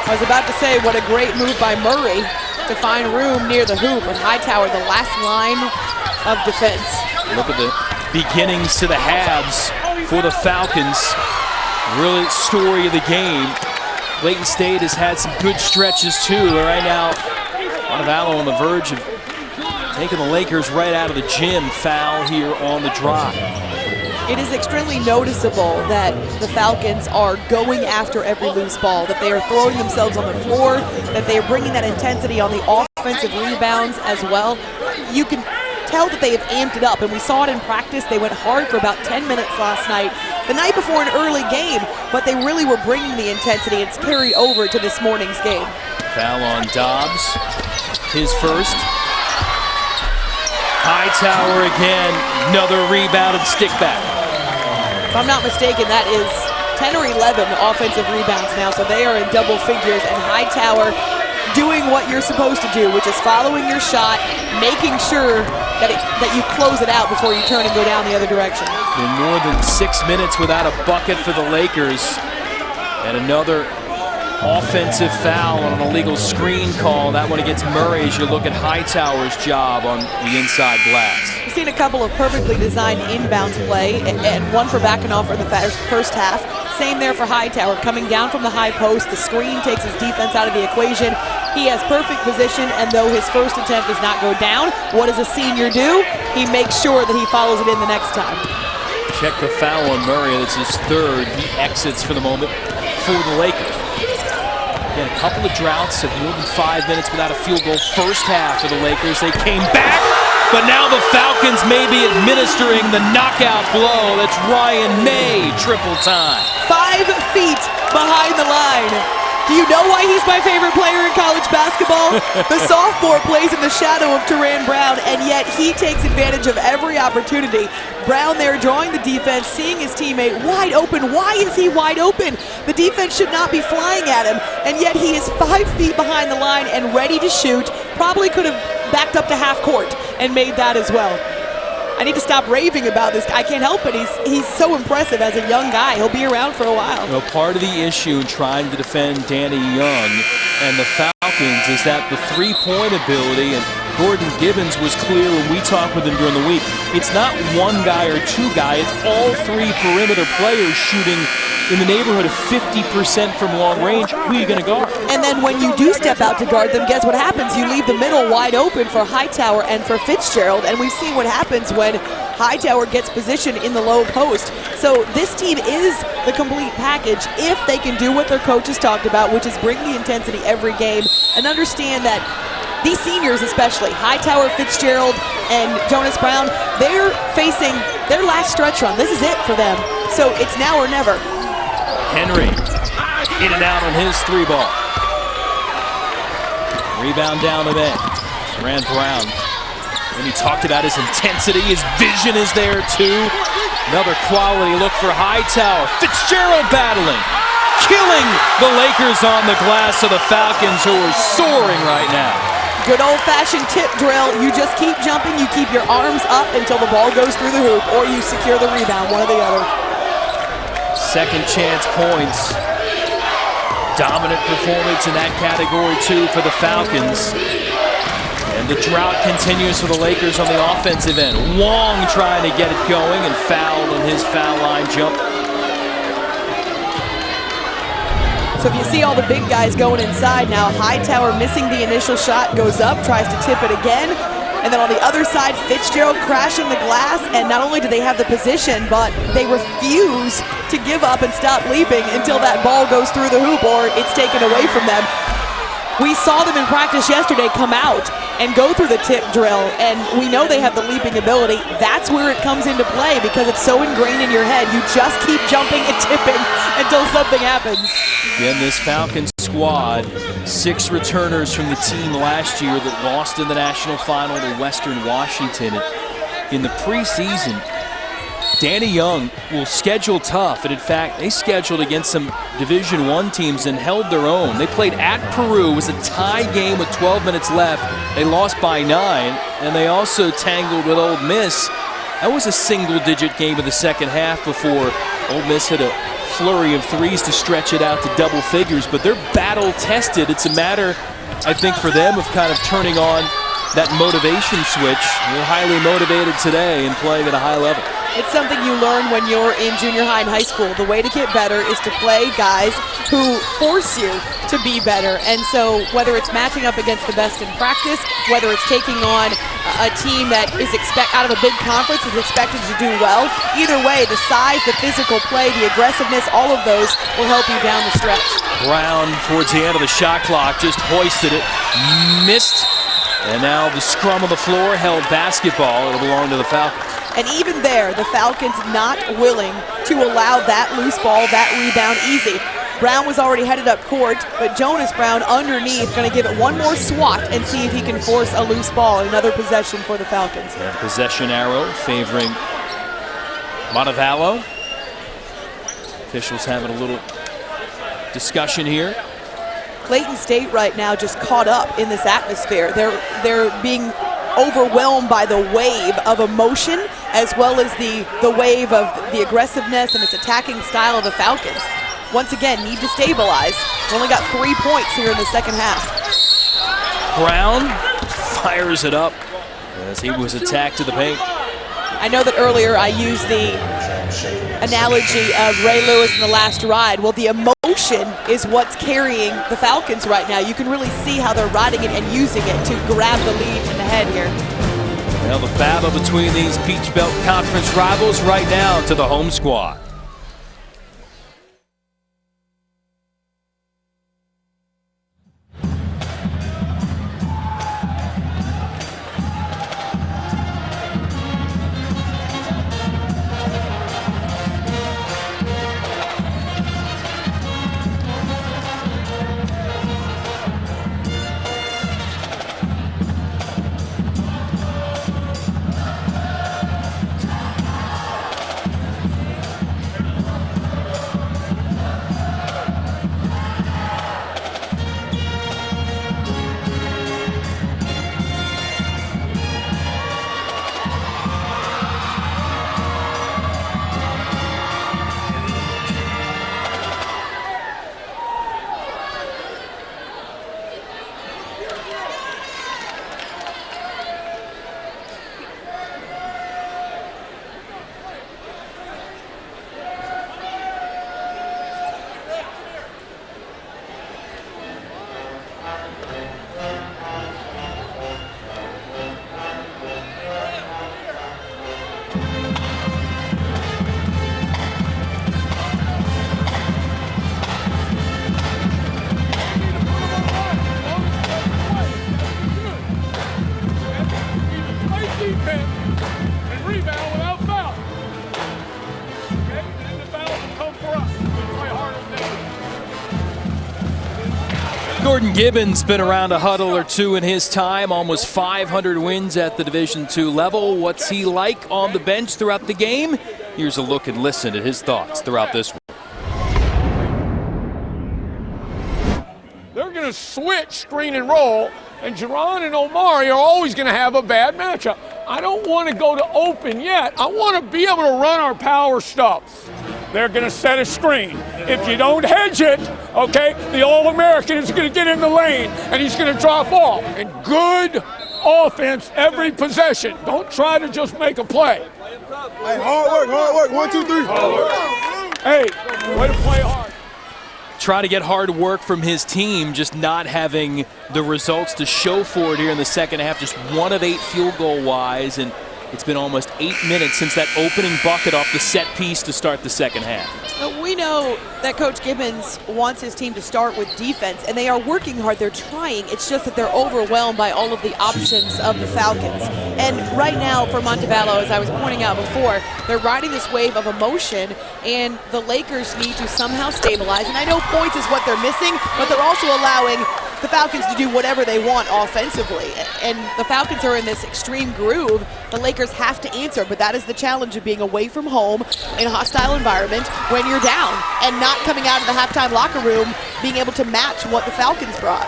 I was about to say, what a great move by Murray to find room near the hoop, and Hightower, the last line of defense. Look at the beginnings to the halves for the Falcons. Really story of the game. Clayton State has had some good stretches too. Right now, Montevallo on the verge of taking the Lakers right out of the gym. Foul here on the drive. It is extremely noticeable that the Falcons are going after every loose ball, that they are throwing themselves on the floor, that they are bringing that intensity on the offensive rebounds as well. You can tell that they have amped it up, and we saw it in practice. They went hard for about 10 minutes last night, the night before an early game, but they really were bringing the intensity. It's carried over to this morning's game. Foul on Dobbs, his first. Hightower again, another rebound and stick back. If I'm not mistaken, that is 10 or 11 offensive rebounds now, so they are in double figures, and Hightower doing what you're supposed to do, which is following your shot, making sure that you close it out before you turn and go down the other direction. In more than 6 minutes without a bucket for the Lakers, and another offensive foul on an illegal screen call. That one against Murray as you look at Hightower's job on the inside glass. We've seen a couple of perfectly designed inbounds play, and one for backing off for the first half. Same there for Hightower, coming down from the high post. The screen takes his defense out of the equation. He has perfect position, and though his first attempt does not go down, what does a senior do? He makes sure that he follows it in the next time. Check the foul on Murray. That's his third. He exits for the moment for the Lakers. Again, a couple of droughts of more than 5 minutes without a field goal first half for the Lakers. They came back, but now the Falcons may be administering the knockout blow. That's Ryan May, triple time. 5 feet behind the line. Do you know why he's my favorite player in college basketball? The sophomore plays in the shadow of Teran Brown, and yet he takes advantage of every opportunity. Brown there drawing the defense, seeing his teammate wide open. Why is he wide open? The defense should not be flying at him, and yet he is 5 feet behind the line and ready to shoot. Probably could have backed up to half court and made that as well. I need to stop raving about this. I can't help it. He's so impressive as a young guy. He'll be around for a while. Well, part of the issue in trying to defend Danny Young and the Falcons is that the three-point ability, and Gordon Gibbons was clear when we talked with him during the week, it's not one guy or two guys, it's all three perimeter players shooting in the neighborhood of 50% from long range. Who are you going to guard? And then when you do step out to guard them, guess what happens? You leave the middle wide open for Hightower and for Fitzgerald, and we've seen what happens when Hightower gets position in the low post. So this team is the complete package if they can do what their coach has talked about, which is bring the intensity every game and understand that these seniors especially, Hightower, Fitzgerald, and Jonas Brown, they're facing their last stretch run. This is it for them. So it's now or never. Henry in and out on his three ball. Rebound down the bench. Teran Brown. And he talked about his intensity, his vision is there too. Another quality look for Hightower. Fitzgerald battling, killing the Lakers on the glass of the Falcons, who are soaring right now. Good old-fashioned tip drill. You just keep jumping, you keep your arms up until the ball goes through the hoop, or you secure the rebound, one or the other. Second chance points. Dominant performance in that category too for the Falcons. And the drought continues for the Lakers on the offensive end. Wong trying to get it going and fouled on his foul line jump. So if you see all the big guys going inside now, Hightower missing the initial shot, goes up, tries to tip it again. And then on the other side, Fitzgerald crashing the glass, and not only do they have the position, but they refuse to give up and stop leaping until that ball goes through the hoop or it's taken away from them. We saw them in practice yesterday come out and go through the tip drill, and we know they have the leaping ability. That's where it comes into play because it's so ingrained in your head. You just keep jumping and tipping until something happens. Again, this Falcons squad, 6 returners from the team last year that lost in the national final to Western Washington. In the preseason, Danny Young will schedule tough, and in fact, they scheduled against some Division I teams and held their own. They played at Peru. It was a tie game with 12 minutes left. They lost by 9, and they also tangled with Ole Miss. That was a single-digit game in the second half before Ole Miss hit a flurry of threes to stretch it out to double figures, but they're battle-tested. It's a matter, I think, for them of kind of turning on that motivation switch. They're highly motivated today and playing at a high level. It's something you learn when you're in junior high and high school. The way to get better is to play guys who force you to be better. And so whether it's matching up against the best in practice, whether it's taking on a team that is out of a big conference is expected to do well, either way, the size, the physical play, the aggressiveness, all of those will help you down the stretch. Brown towards the end of the shot clock just hoisted it, missed And now the scrum of the floor, held basketball. It'll belong to the Falcons. And even there, the Falcons not willing to allow that loose ball, that rebound easy. Brown was already headed up court, but Jonas Brown underneath going to give it one more swat and see if he can force a loose ball. Another possession for the Falcons. And possession arrow favoring Montevallo. Officials having a little discussion here. Clayton State right now just caught up in this atmosphere. They're being overwhelmed by the wave of emotion as well as the wave of the aggressiveness and this attacking style of the Falcons. Once again, need to stabilize. We only got 3 points here in the second half. Brown fires it up as he was attacked to the paint. I know that earlier I used the analogy of Ray Lewis in The Last Ride. Well, the emotion is what's carrying the Falcons right now. You can really see how they're riding it and using it to grab the lead in the head here. Well, the battle between these Peach Belt Conference rivals right now to the home squad. Gordon Gibbons been around a huddle or two in his time, almost 500 wins at the Division II level. What's he like on the bench throughout the game? Here's a look and listen at his thoughts throughout this one. They're going to switch screen and roll, and Jerron and Omari are always going to have a bad matchup. I don't want to go to open yet. I want to be able to run our power stuff. They're going to set a screen. If you don't hedge it, okay, the All-American is going to get in the lane, and he's going to drop off. And good offense every possession. Don't try to just make a play. Hey, hard work. 1, 2, 3. Hard work. Hey, way to play hard. Try to get hard work from his team, just not having the results to show for it here in the second half. Just 1 of 8 field goal wise, and it's been almost 8 minutes since that opening bucket off the set piece to start the second half. We know that Coach Gibbons wants his team to start with defense, and they are working hard. They're trying. It's just that they're overwhelmed by all of the options of the Falcons. And right now for Montevallo, as I was pointing out before, they're riding this wave of emotion, and the Lakers need to somehow stabilize. And I know points is what they're missing, but they're also allowing the Falcons to do whatever they want offensively. And the Falcons are in this extreme groove. The Lakers have to answer, but that is the challenge of being away from home in a hostile environment when you're down and not coming out of the halftime locker room being able to match what the Falcons brought.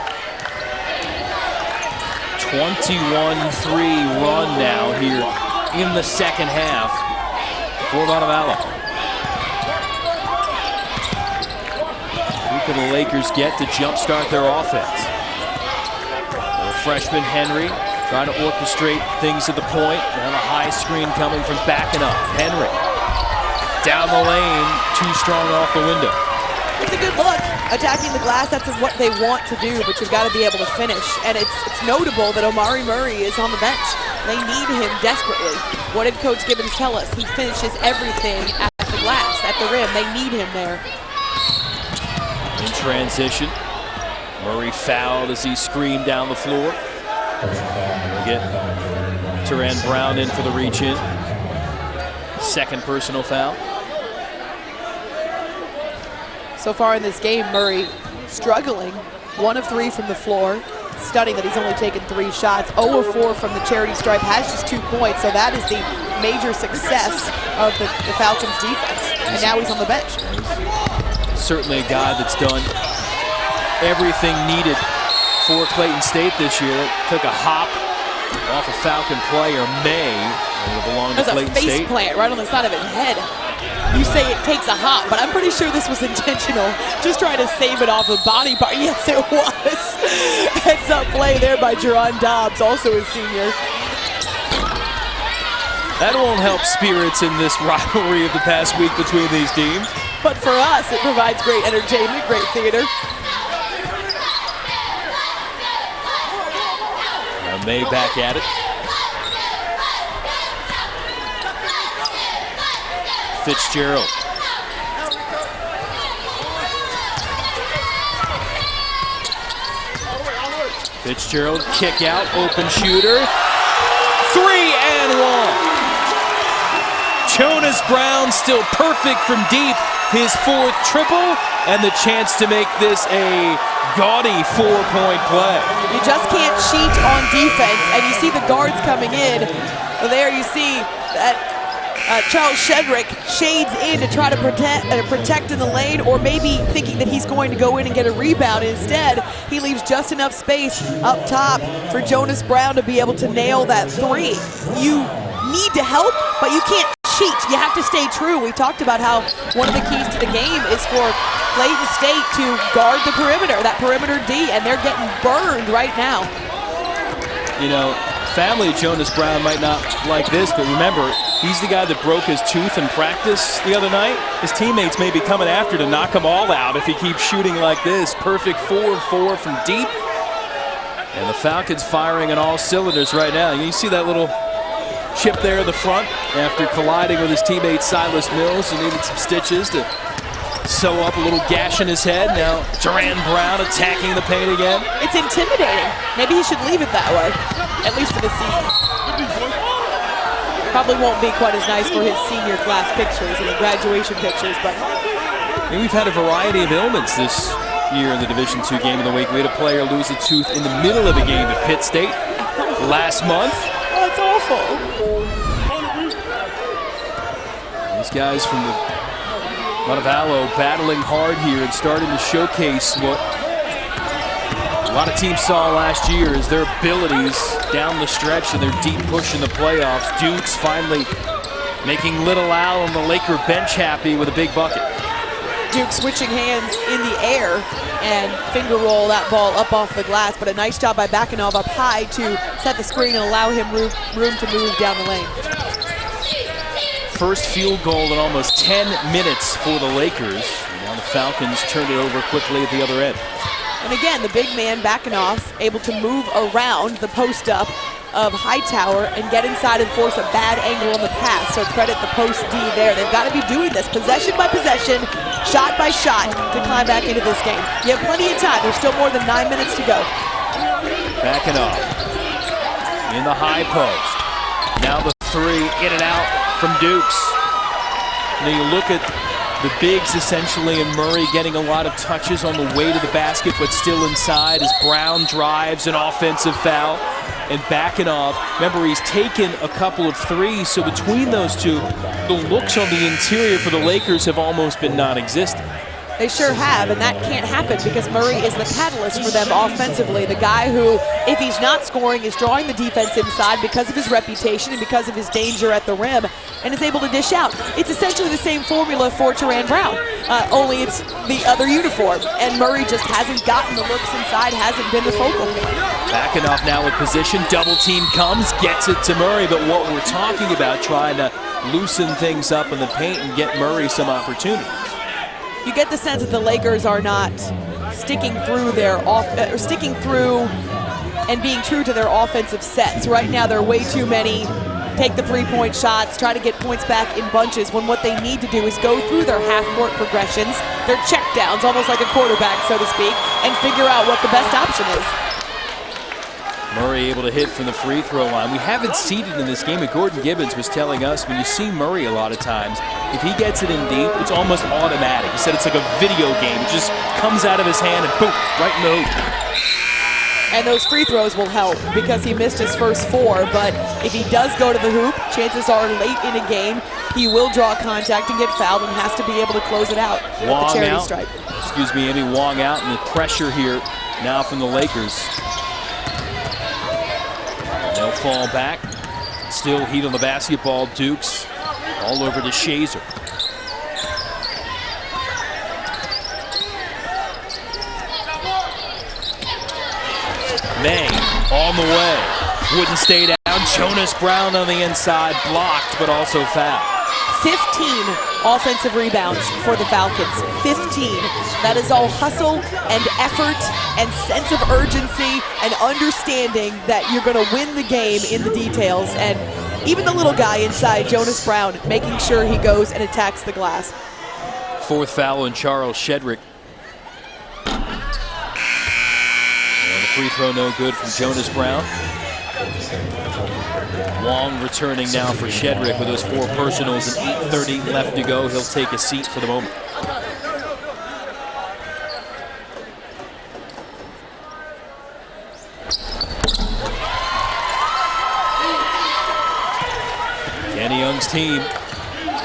21-3 run now here in the second half for Montevallo. Who can the Lakers get to jumpstart their offense? Freshman Henry trying to orchestrate things to the point. Now a high screen coming from backing up. Henry down the lane, too strong off the window. It's a good look. Attacking the glass, that's what they want to do, but you've got to be able to finish. And it's notable that Omari Murray is on the bench. They need him desperately. What did Coach Gibbons tell us? He finishes everything at the glass, at the rim. They need him there. In transition, Murray fouled as he screamed down the floor. We'll get Teran Brown in for the reach-in. Second personal foul. So far in this game, Murray struggling. 1 of 3 from the floor. Stunning that he's only taken 3 shots. 0 of 4 from the charity stripe, has just 2 points. So that is the major success of the Falcons defense. And now he's on the bench. Certainly a guy that's done everything needed for Clayton State this year. Took a hop off a Falcon player, May. It belonged to Clayton State. There's a face plant right on the side of his head. You say it takes a hop, but I'm pretty sure this was intentional. Just trying to save it off a body part. Yes, it was. Heads up play there by Jerron Dobbs, also a senior. That won't help spirits in this rivalry of the past week between these teams. But for us, it provides great entertainment, great theater. Now May back at it. Fitzgerald. Fitzgerald, kick out, open shooter. 3 and 1. Jonas Brown still perfect from deep. His 4th triple and the chance to make this a gaudy 4-point play. You just can't cheat on defense, and you see the guards coming in. Well, there you see that Charles Shedrick shades in to try to protect in the lane, or maybe thinking that he's going to go in and get a rebound. Instead, he leaves just enough space up top for Jonas Brown to be able to nail that 3. You need to help, but you can't cheat. You have to stay true. We talked about how one of the keys to the game is for Clayton State to guard the perimeter, that perimeter D, and they're getting burned right now. You know, family of Jonas Brown might not like this, but remember, he's the guy that broke his tooth in practice the other night. His teammates may be coming after to knock him all out if he keeps shooting like this. Perfect 4 of 4 from deep. And the Falcons firing on all cylinders right now. You see that little chip there in the front after colliding with his teammate Silas Mills. He needed some stitches to sew up a little gash in his head. Now Teran Brown attacking the paint again. It's intimidating. Maybe he should leave it that way, at least for this season. Probably won't be quite as nice for his senior class pictures and the graduation pictures, but and we've had a variety of ailments this year in the Division II game of the week. We had a player lose a tooth in the middle of a game at Pitt State last month. That's awful. These guys from the Montevallo battling hard here and starting to showcase what a lot of teams saw last year is their abilities down the stretch and their deep push in the playoffs. Dukes finally making Little Al on the Laker bench happy with a big bucket. Duke switching hands in the air and finger roll that ball up off the glass, but a nice job by Bakanov up high to set the screen and allow him room to move down the lane. First field goal in almost 10 minutes for the Lakers. And now the Falcons turn it over quickly at the other end. And again, the big man Bakanov able to move around the post up of Hightower and get inside and force a bad angle on the pass. So credit the post D there. They've got to be doing this possession by possession, shot by shot to climb back into this game. You have plenty of time. There's still more than 9 minutes to go. Bakanov in the high post. Now the 3 in and out from Dukes. Now you look at the bigs essentially, and Murray getting a lot of touches on the way to the basket, but still inside as Brown drives an offensive foul. And Bakanov, remember, he's taken a couple of threes, so between those two, the looks on the interior for the Lakers have almost been non-existent. They sure have, and that can't happen because Murray is the catalyst for them offensively. The guy who, if he's not scoring, is drawing the defense inside because of his reputation and because of his danger at the rim, and is able to dish out. It's essentially the same formula for Teran Brown, only it's the other uniform, and Murray just hasn't gotten the looks inside, hasn't been the focal point. Bakanov now with position, double team comes, gets it to Murray, but what we're talking about, trying to loosen things up in the paint and get Murray some opportunities. You get the sense that the Lakers are not sticking through and being true to their offensive sets. Right now, there are way too many take the three-point shots, try to get points back in bunches, when what they need to do is go through their half-court progressions, their checkdowns, almost like a quarterback, so to speak, and figure out what the best option is. Murray able to hit from the free throw line. We haven't seen it in this game, and Gordon Gibbons was telling us when you see Murray a lot of times, if he gets it in deep, it's almost automatic. He said it's like a video game. It just comes out of his hand and boom, right in the hoop. And those free throws will help because he missed his first 4, but if he does go to the hoop, chances are late in a game, he will draw contact and get fouled and has to be able to close it out with the charity stripe. Amy Wong out, and the pressure here now from the Lakers. They'll fall back. Still heat on the basketball. Dukes all over to Shazer. May on the way. Wouldn't stay down. Jonas Brown on the inside. Blocked, but also fouled. 15 offensive rebounds for the Falcons. 15. That is all hustle and effort and sense of urgency and understanding that you're going to win the game in the details. And even the little guy inside, Jonas Brown, making sure he goes and attacks the glass. 4th foul on Charles Shedrick. And the free throw no good from Jonas Brown. Wong returning now for Shedrick with those 4 personals and 8:30 left to go. He'll take a seat for the moment. Kenny Young's team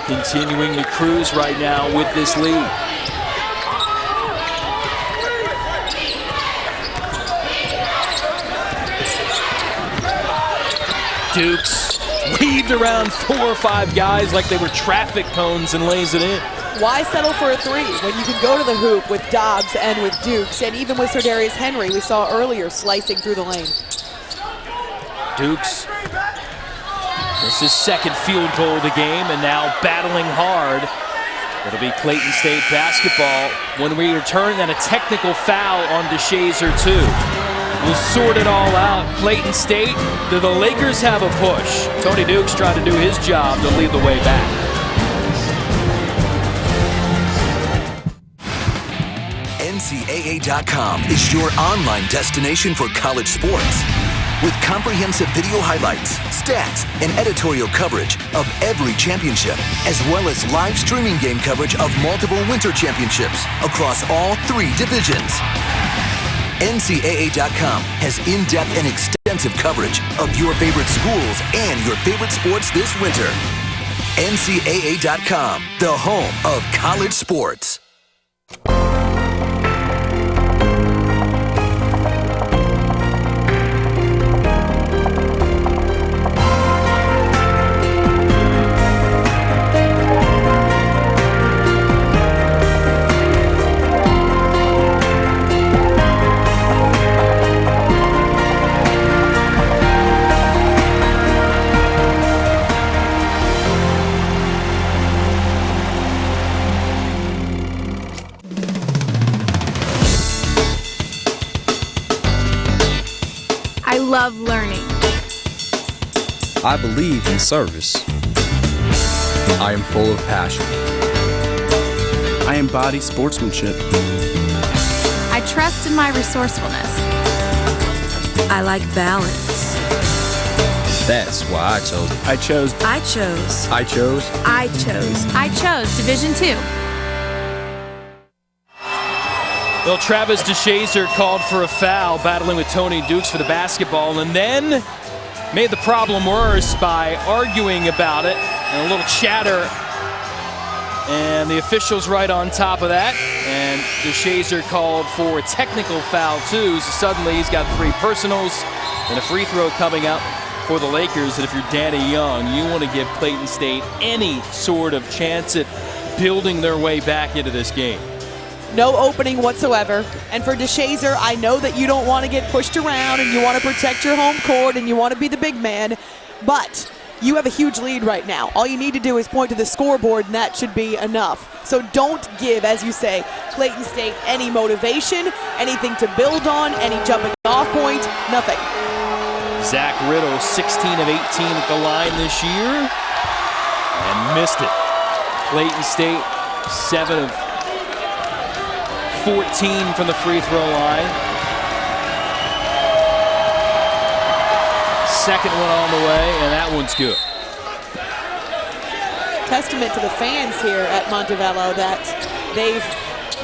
continuing to cruise right now with this lead. Dukes weaved around 4 or 5 guys like they were traffic cones and lays it in. Why settle for a 3 when you can go to the hoop with Dobbs and with Dukes, and even with Sardarius Henry we saw earlier slicing through the lane. Dukes, this is 2nd field goal of the game, and now battling hard. It'll be Clayton State basketball when we return, and a technical foul on DeShazer too. We'll sort it all out. Clayton State, do the Lakers have a push? Tony Dukes trying to do his job to lead the way back. NCAA.com is your online destination for college sports. With comprehensive video highlights, stats, and editorial coverage of every championship, as well as live streaming game coverage of multiple winter championships across all 3 divisions. NCAA.com has in-depth and extensive coverage of your favorite schools and your favorite sports this winter. NCAA.com, the home of college sports. I love learning. I believe in service. I am full of passion. I embody sportsmanship. I trust in my resourcefulness. I like balance. That's why I chose. I chose Division II. Well, Travis DeShazer called for a foul, battling with Tony Dukes for the basketball, and then made the problem worse by arguing about it and a little chatter. And the official's right on top of that. And DeShazer called for a technical foul too. So suddenly he's got 3 personals and a free throw coming up for the Lakers. And if you're Danny Young, you want to give Clayton State any sort of chance at building their way back into this game. No opening whatsoever. And for DeShazer, I know that you don't want to get pushed around and you want to protect your home court and you want to be the big man, but you have a huge lead right now. All you need to do is point to the scoreboard and that should be enough. So don't give, as you say, Clayton State any motivation, anything to build on, any jumping off point, nothing. Zach Riddle, 16 of 18 at the line this year and missed it. Clayton State, 7 of 14 from the free throw line. second one on the way, and that one's good. Testament to the fans here at Montevallo that they've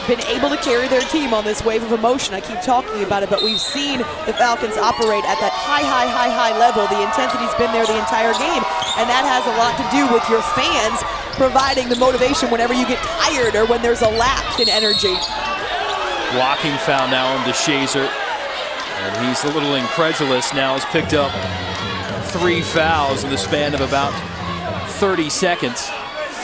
been able to carry their team on this wave of emotion. I keep talking about it, but we've seen the Falcons operate at that high level. The intensity's been there the entire game, and that has a lot to do with your fans providing the motivation whenever you get tired or when there's a lapse in energy. Blocking foul now on DeShazer, and he's a little incredulous now. Has picked up 3 fouls in the span of about 30 seconds.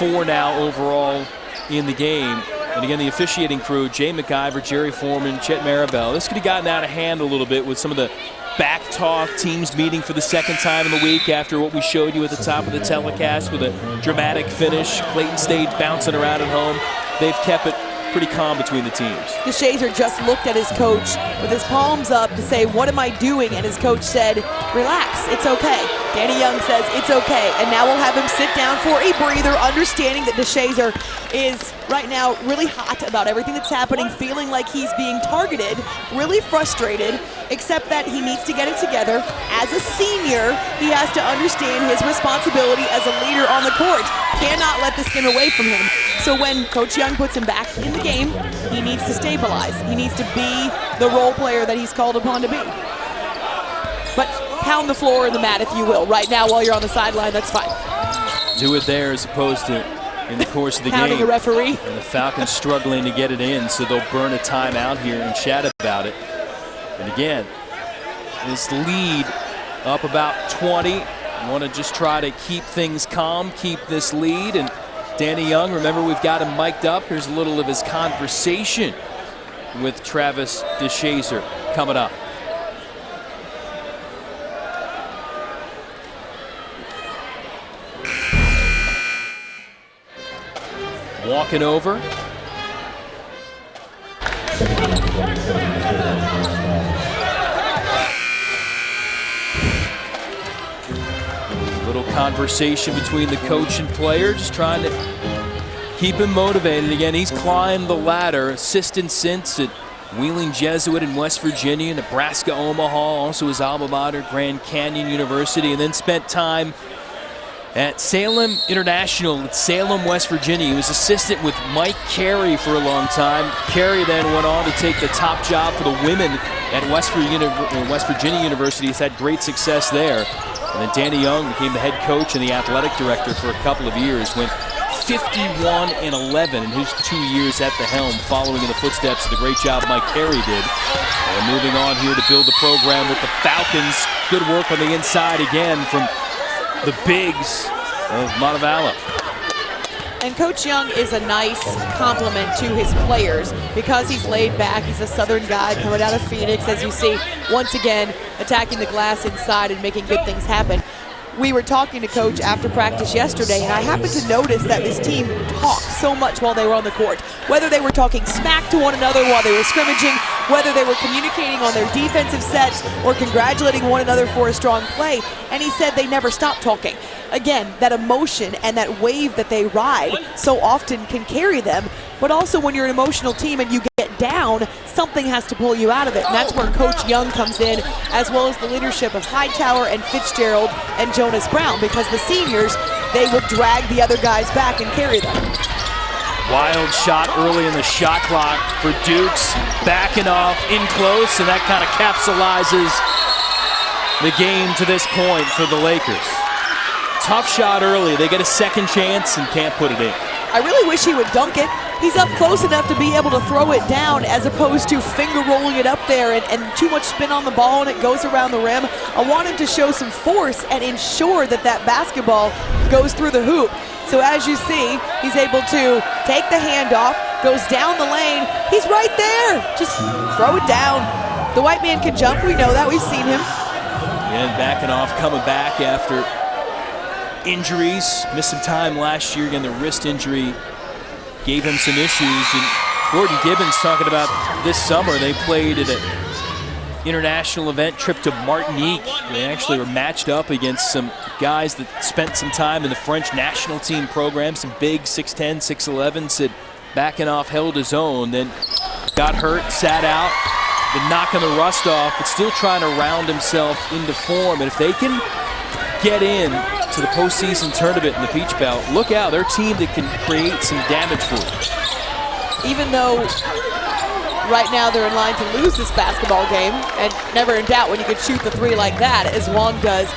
4 now overall in the game. And again, the officiating crew, Jay McIver, Jerry Foreman, Chet Maribel. This could have gotten out of hand a little bit with some of the back talk, teams meeting for the second time in the week after what we showed you at the top of the telecast with a dramatic finish. Clayton State bouncing around at home. They've kept it pretty calm between the teams. DeShazer just looked at his coach with his palms up to say, what am I doing? And his coach said, relax, it's okay. Danny Young says, it's okay. And now we'll have him sit down for a breather, understanding that DeShazer is right now really hot about everything that's happening, feeling like he's being targeted, really frustrated, except that he needs to get it together. As a senior, he has to understand his responsibility as a leader on the court. Cannot let this get away from him. So when Coach Young puts him back in the game, he needs to stabilize. He needs to be the role player that he's called upon to be. But pound the floor and the mat, if you will, right now while you're on the sideline, that's fine. Do it there as opposed to in the course of the Pounding game. a referee. And the Falcons struggling to get it in, so they'll burn a timeout here and chat about it. And again, this lead up about 20. Want to just try to keep things calm, keep this lead. And Danny Young, remember we've got him mic'd up. Here's a little of his conversation with Travis DeShazer coming up. Walking over. Little conversation between the coach and player, just trying to keep him motivated. Again, he's climbed the ladder, assistant since at Wheeling Jesuit in West Virginia, Nebraska, Omaha, also his alma mater, Grand Canyon University, and then spent time at Salem International at Salem, West Virginia. He was assistant with Mike Carey for a long time. Carey then went on to take the top job for the women at West Virginia University. He's had great success there. And then Danny Young became the head coach and the athletic director for a couple of years. Went 51-11 in his 2 years at the helm, following in the footsteps of the great job Mike Carey did. And moving on here to build the program with the Falcons. Good work on the inside again from the bigs of Montevallo. And Coach Young is a nice compliment to his players because he's laid back. He's a Southern guy coming out of Phoenix, as you see, once again, attacking the glass inside and making good things happen. We were talking to Coach after practice yesterday, and I happened to notice that this team talked so much while they were on the court. Whether they were talking smack to one another while they were scrimmaging, whether they were communicating on their defensive sets or congratulating one another for a strong play, and he said they never stopped talking. Again, that emotion and that wave that they ride so often can carry them, but also when you're an emotional team and you get down, something has to pull you out of it, and that's where Coach Young comes in, as well as the leadership of Hightower and Fitzgerald and Jonas Brown, because the seniors, they would drag the other guys back and carry them. Wild shot early in the shot clock for Dukes, backing off in close, and that kind of capsulizes the game to this point for the Lakers. Tough shot early. They get a second chance and can't put it in. I really wish he would dunk it. He's up close enough to be able to throw it down as opposed to finger rolling it up there and too much spin on the ball and it goes around the rim. I want him to show some force and ensure that that basketball goes through the hoop. So as you see, he's able to take the handoff, goes down the lane. He's right there. Just throw it down. The white man can jump. We know that. We've seen him. And backing off, coming back after injuries. Missed some time last year. Again, the wrist injury gave him some issues. And Gordon Gibbons talking about this summer. They played at an international event trip to Martinique. They actually were matched up against some guys that spent some time in the French national team program. Some big 6'10", 6'11", said backing off held his own. Then got hurt, sat out. been knocking the rust off, but still trying to round himself into form. And if they can get in to the postseason tournament in the Peach Belt, look out, they're a team that can create some damage for you. Even though right now they're in line to lose this basketball game, and never in doubt when you can shoot the three like that, as Wong does.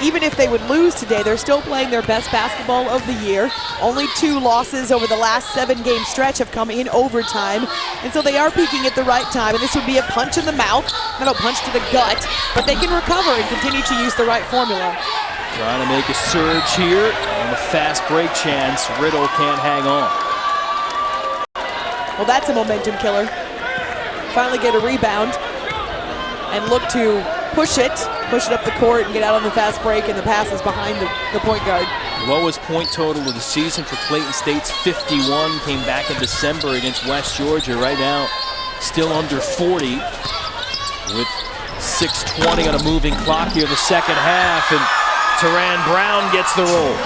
Even if they would lose today, they're still playing their best basketball of the year. Only 2 losses over the last 7-game stretch have come in overtime, and so they are peaking at the right time, and this would be a punch in the mouth, not a punch to the gut, but they can recover and continue to use the right formula. Trying to make a surge here on the fast break chance. Riddle can't hang on. Well, that's a momentum killer. Finally get a rebound and look to push it up the court and get out on the fast break, and the pass is behind the point guard. Lowest point total of the season for Clayton State's 51. Came back in December against West Georgia. Right now, still under 40 with 6:20 on a moving clock here in the second half, and Teran Brown gets the roll.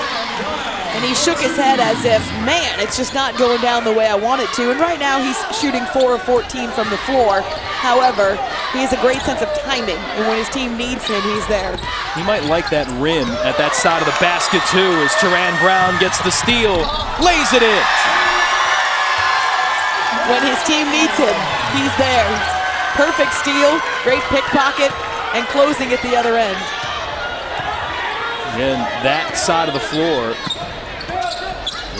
And he shook his head as if, man, it's just not going down the way I want it to. And right now he's shooting 4 of 14 from the floor. However, he has a great sense of timing, and when his team needs him, he's there. He might like that rim at that side of the basket too, as Teran Brown gets the steal, lays it in. When his team needs him, he's there. Perfect steal, great pickpocket, and closing at the other end. And that side of the floor,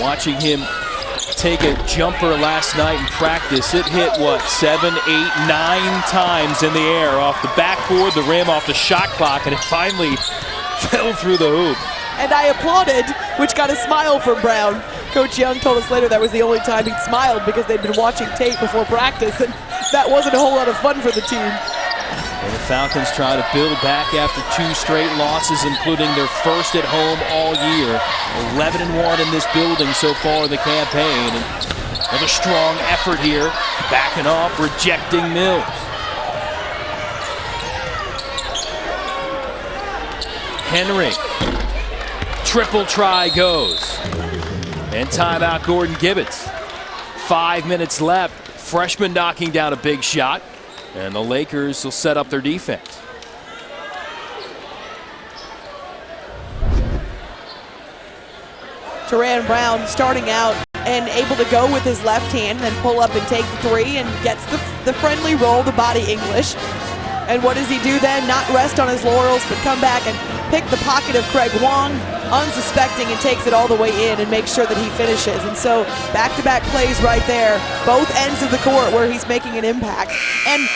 watching him take a jumper last night in practice, it hit, what, 7, 8, 9 times in the air off the backboard, the rim, off the shot clock, and it finally fell through the hoop. And I applauded, which got a smile from Brown. Coach Young told us later that was the only time he'd smiled because they'd been watching tape before practice, and that wasn't a whole lot of fun for the team. And the Falcons try to build back after 2 straight losses, including their first at home all year. 11-1 in this building so far in the campaign. And another strong effort here, backing off, rejecting Mills. Henry, triple try goes. And timeout Gordon Gibbons. 5 minutes left, freshman knocking down a big shot. And the Lakers will set up their defense. Teran Brown starting out and able to go with his left hand, then pull up and take the three, and gets the friendly roll, the body English. And what does he do then? Not rest on his laurels, but come back and pick the pocket of Craig Wong, unsuspecting, and takes it all the way in and makes sure that he finishes. And so back-to-back plays right there, both ends of the court where he's making an impact. And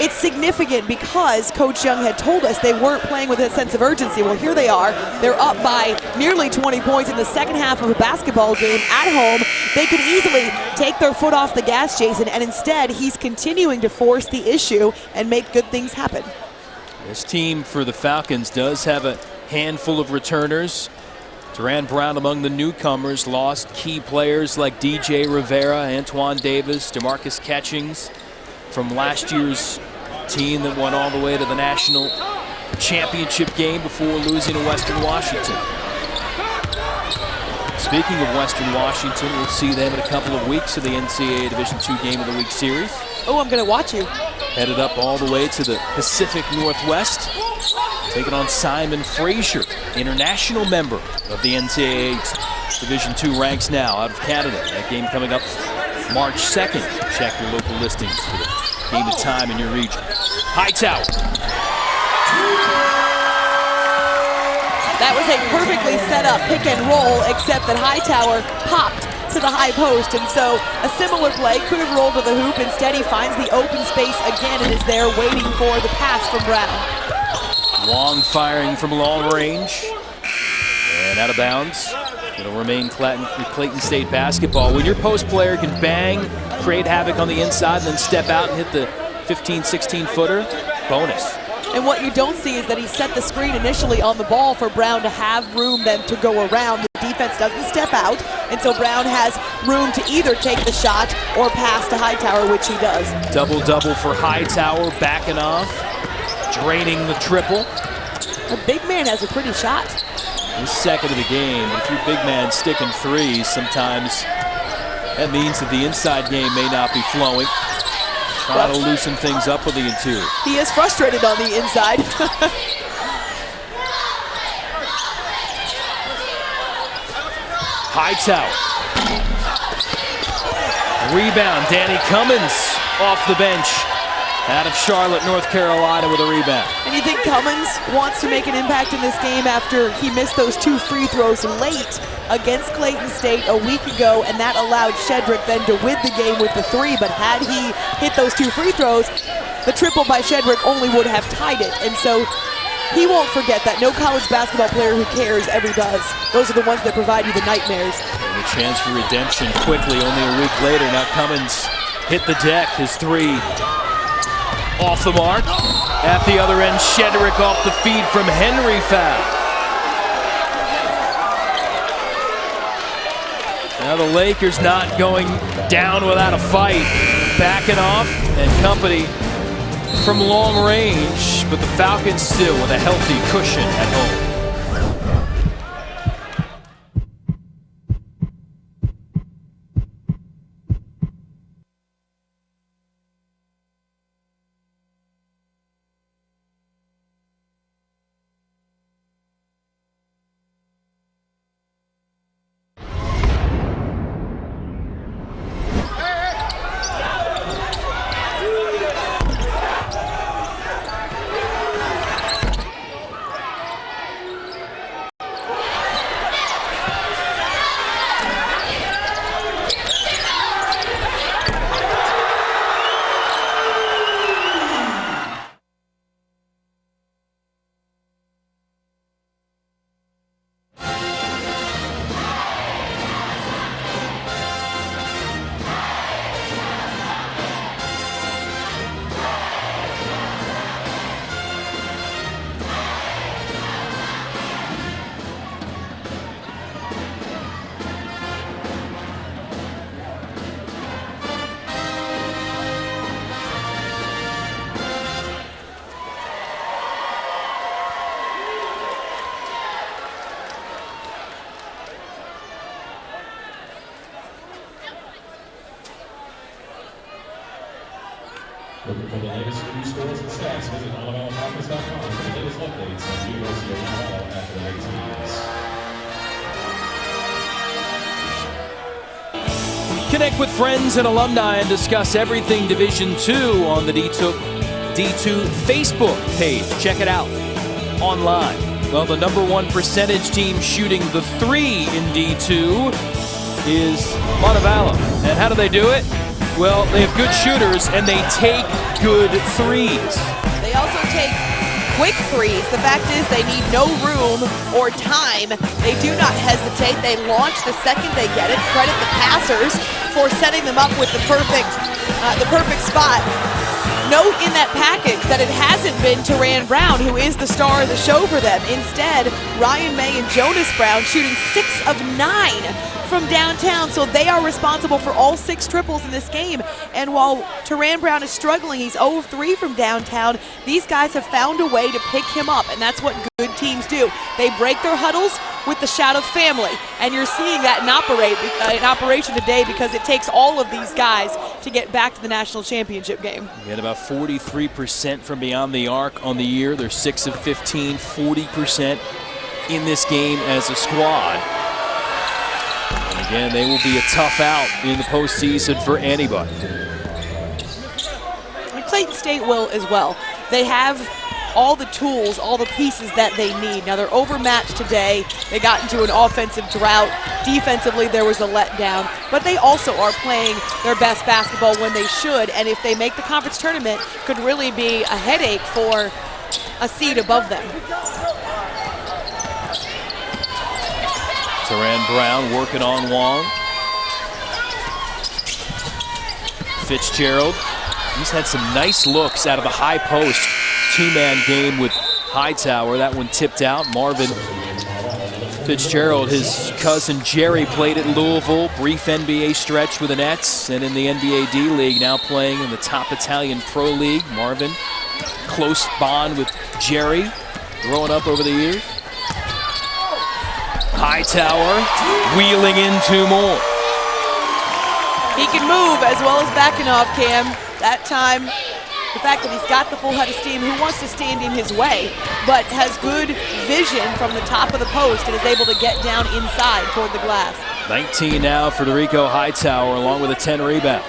it's significant because Coach Young had told us they weren't playing with a sense of urgency. Well, here they are. They're up by nearly 20 points in the second half of a basketball game at home. They could easily take their foot off the gas, Jason, and instead he's continuing to force the issue and make good things happen. This team for the Falcons does have a handful of returners. Teran Brown among the newcomers, lost key players like DJ Rivera, Antoine Davis, DeMarcus Catchings from last year's team that went all the way to the national championship game before losing to Western Washington. Speaking of Western Washington, we'll see them in a couple of weeks of the NCAA Division II Game of the Week series. Oh, I'm going to watch you. Headed up all the way to the Pacific Northwest, taking on Simon Fraser, international member of the NCAA's Division II ranks now out of Canada. That game coming up March 2nd. Check your local listings for the game and time in your region. Hightower. That was a perfectly set up pick and roll, except that Hightower popped to the high post, and so a similar play could have rolled to the hoop. Instead, he finds the open space again and is there waiting for the pass from Brown. Wong firing from long range and out of bounds. It'll remain Clayton State basketball. When your post player can bang, create havoc on the inside, and then step out and hit the 15, 16-footer, bonus. And what you don't see is that he set the screen initially on the ball for Brown to have room then to go around. The defense doesn't step out, and so Brown has room to either take the shot or pass to Hightower, which he does. Double-double for Hightower, backing off, draining the triple. A big man has a pretty shot. The second of the game. If your big man sticking threes, sometimes that means that the inside game may not be flowing. Try to loosen things up with the interior. He is frustrated on the inside. Hightower. Rebound, Danny Cummins off the bench. Out of Charlotte, North Carolina with a rebound. And you think Cummins wants to make an impact in this game after he missed those 2 free throws late against Clayton State a week ago, and that allowed Shedrick then to win the game with the 3. But had he hit those 2 free throws, the triple by Shedrick only would have tied it. And so he won't forget that. No college basketball player who cares ever does. Those are the ones that provide you the nightmares. And a chance for redemption quickly, only a week later. Now Cummins hit the deck, his 3 off the mark. At the other end, Shedrick off the feed from Henry foul. Now the Lakers not going down without a fight. Backing off and company from long range, but the Falcons still with a healthy cushion at home. Looking for the latest news scores and stats, visit MontevalloCampus.com for the latest updates on the University of Montevallo athletics news. Connect with friends and alumni and discuss everything Division II on the D2 Facebook page. Check it out online. Well, the #1 percentage team shooting the 3 in D2 is Montevallo. And how do they do it? Well, they have good shooters and they take good threes. They also take quick threes. The fact is they need no room or time. They do not hesitate. They launch the second they get it. Credit the passers for setting them up with the perfect spot. Note in that package that it hasn't been Teran Brown who is the star of the show for them. Instead, Ryan May and Jonas Brown shooting 6 of 9 from downtown, so they are responsible for all 6 triples in this game. And while Teran Brown is struggling, he's 0 of 3 from downtown, these guys have found a way to pick him up, and that's what good teams do. They break their huddles with the shout of family, and you're seeing that in operation today because it takes all of these guys to get back to the national championship game. They had about 43% from beyond the arc on the year. They're 6 of 15, 40% in this game as a squad. And again, they will be a tough out in the postseason for anybody. And Clayton State will as well. They have all the tools, all the pieces that they need. Now, they're overmatched today. They got into an offensive drought. Defensively, there was a letdown. But they also are playing their best basketball when they should. And if they make the conference tournament, could really be a headache for a seed above them. Teran Brown working on Wong. Fitzgerald, he's had some nice looks out of the high post. 2-man game with Hightower. That one tipped out. Marvin Fitzgerald, his cousin Jerry, played at Louisville. Brief NBA stretch with the Nets, and in the NBA D League, now playing in the top Italian Pro League. Marvin, close bond with Jerry, growing up over the years. Hightower wheeling in 2 more. He can move as well as backing off, Cam. That time, the fact that he's got the full head of steam, who wants to stand in his way, but has good vision from the top of the post and is able to get down inside toward the glass. 19 now for Derico Hightower, along with a 10 rebound.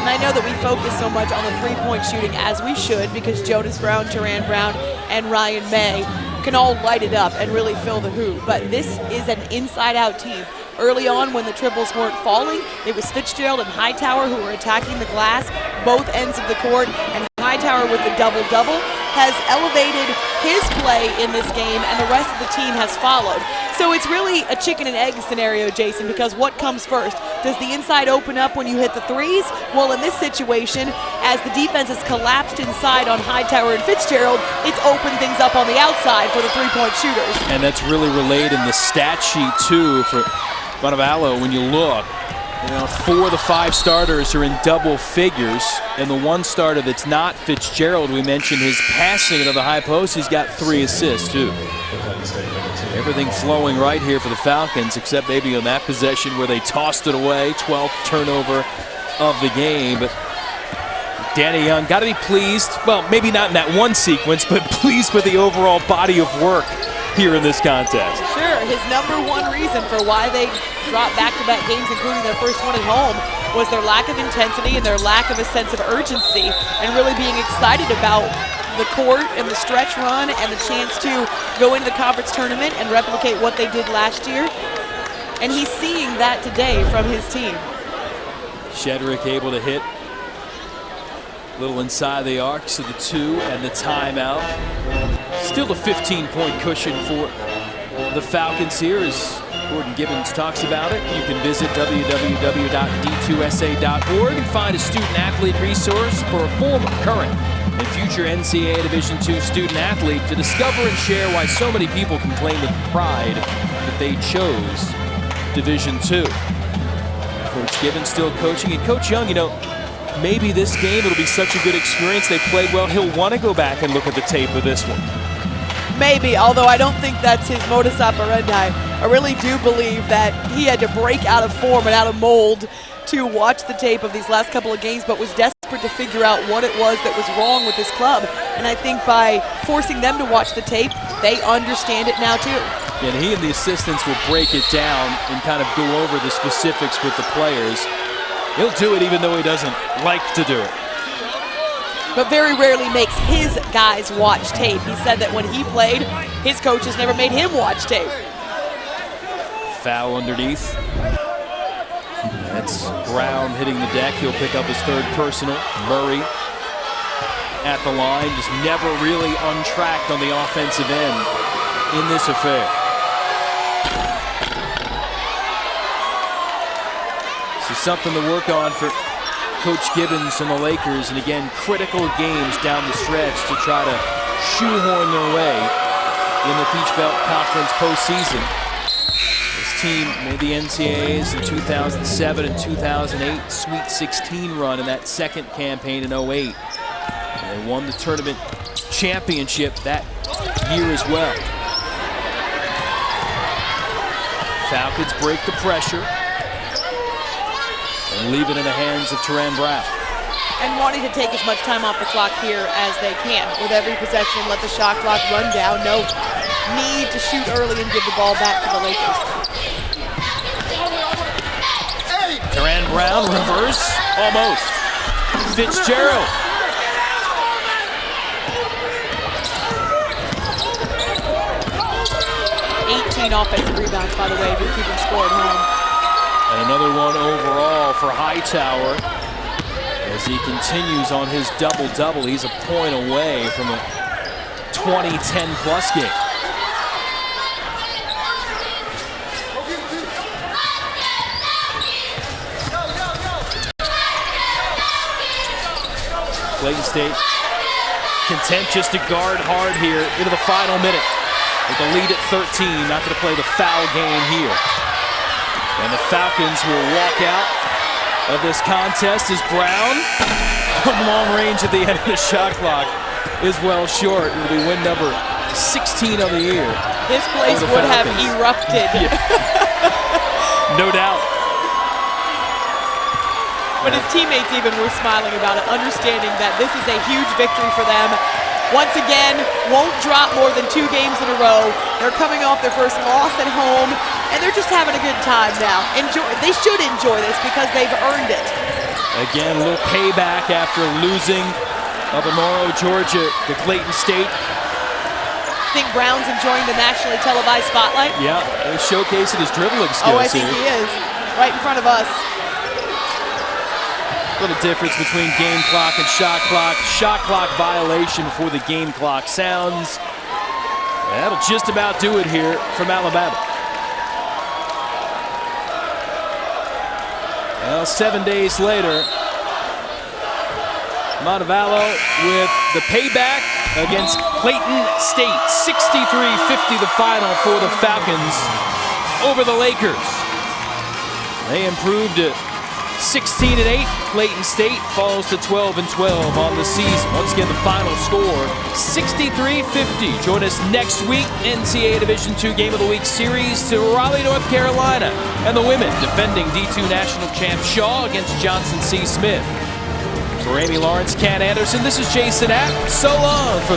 And I know that we focus so much on the three-point shooting, as we should, because Jonas Brown, Teran Brown, and Ryan May can all light it up and really fill the hoop. But this is an inside-out team. Early on, when the triples weren't falling, it was Fitzgerald and Hightower who were attacking the glass, both ends of the court, and Hightower with the double-double has elevated his play in this game, and the rest of the team has followed. So it's really a chicken and egg scenario, Jason, because what comes first? Does the inside open up when you hit the threes? Well, in this situation, as the defense has collapsed inside on Hightower and Fitzgerald, it's opened things up on the outside for the three-point shooters. And that's really relayed in the stat sheet, too, for Montevallo. When you look, 4 of the 5 starters are in double figures, and the one starter that's not Fitzgerald, we mentioned his passing to the high post, he's got 3 assists, too. Everything flowing right here for the Falcons, except maybe on that possession where they tossed it away, 12th turnover of the game. But Danny Young got to be pleased, well, maybe not in that one sequence, but pleased with the overall body of work here in this contest. Sure, his number one reason for why they dropped back-to-back games, including their first one at home, was their lack of intensity and their lack of a sense of urgency and really being excited about the court and the stretch run and the chance to go into the conference tournament and replicate what they did last year. And he's seeing that today from his team. Shedrick able to hit a little inside the arc, so the 2 and the timeout. Still a 15-point cushion for the Falcons here, as Gordon Gibbons talks about it. You can visit www.d2sa.org and find a student-athlete resource for a former, current, and future NCAA Division II student-athlete to discover and share why so many people complain with pride that they chose Division II. Coach Gibbons still coaching, and Coach Young, maybe this game, it'll be such a good experience. They played well. He'll want to go back and look at the tape of this one. Maybe, although I don't think that's his modus operandi. I really do believe that he had to break out of form and out of mold to watch the tape of these last couple of games, but was desperate to figure out what it was that was wrong with his club. And I think by forcing them to watch the tape, they understand it now too. And he and the assistants will break it down and kind of go over the specifics with the players. He'll do it even though he doesn't like to do it. But very rarely makes his guys watch tape. He said that when he played, his coaches never made him watch tape. Foul underneath. That's Brown hitting the deck. He'll pick up his 3rd personal. Murray at the line, just never really untracked on the offensive end in this affair. So something to work on for Coach Gibbons and the Lakers, and again, critical games down the stretch to try to shoehorn their way in the Peach Belt Conference postseason. This team made the NCAAs in 2007 and 2008, Sweet 16 run in that second campaign in 08. And they won the tournament championship that year as well. Falcons break the pressure and leave it in the hands of Teran Brown. And wanting to take as much time off the clock here as they can. With every possession, let the shot clock run down. No need to shoot early and give the ball back to the Lakers. Teran Brown, reverse, almost. Fitzgerald. Offensive rebounds, by the way, if you're keeping score at home. And another one overall for Hightower as he continues on his double-double. He's a point away from a 20-10-plus game. Clayton State content just to guard hard here into the final minute. With the lead at 13, not going to play the foul game here. And the Falcons will walk out of this contest as Brown, from long range at the end of the shot clock, is well short. It'll be win number 16 of the year. His place would have erupted. No doubt. But his teammates even were smiling about it, understanding that this is a huge victory for them. Once again, won't drop more than 2 games in a row. They're coming off their first loss at home, and they're just having a good time now. They should enjoy this because they've earned it. Again, a little payback after losing up in Morrow, Georgia to Clayton State. I think Brown's enjoying the nationally televised spotlight. Yeah, he's showcasing his dribbling skills. Oh, I think he is. Right in front of us. Little difference between game clock and shot clock. Shot clock violation for the game clock sounds. That'll just about do it here from Alabama. Well, 7 days later, Montevallo with the payback against Clayton State. 63-50 the final for the Falcons over the Lakers. They improved it 16-8. Clayton State falls to 12-12 on the season. Once again, the final score 63-50. Join us next week. NCAA Division II Game of the Week series to Raleigh, North Carolina, and the women defending D2 national champ Shaw against Johnson C. Smith. For Amy Lawrence, Ken Anderson, this is Jason App. So long from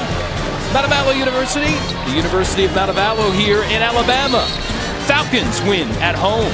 Montevallo University, the University of Montevallo here in Alabama. Falcons win at home.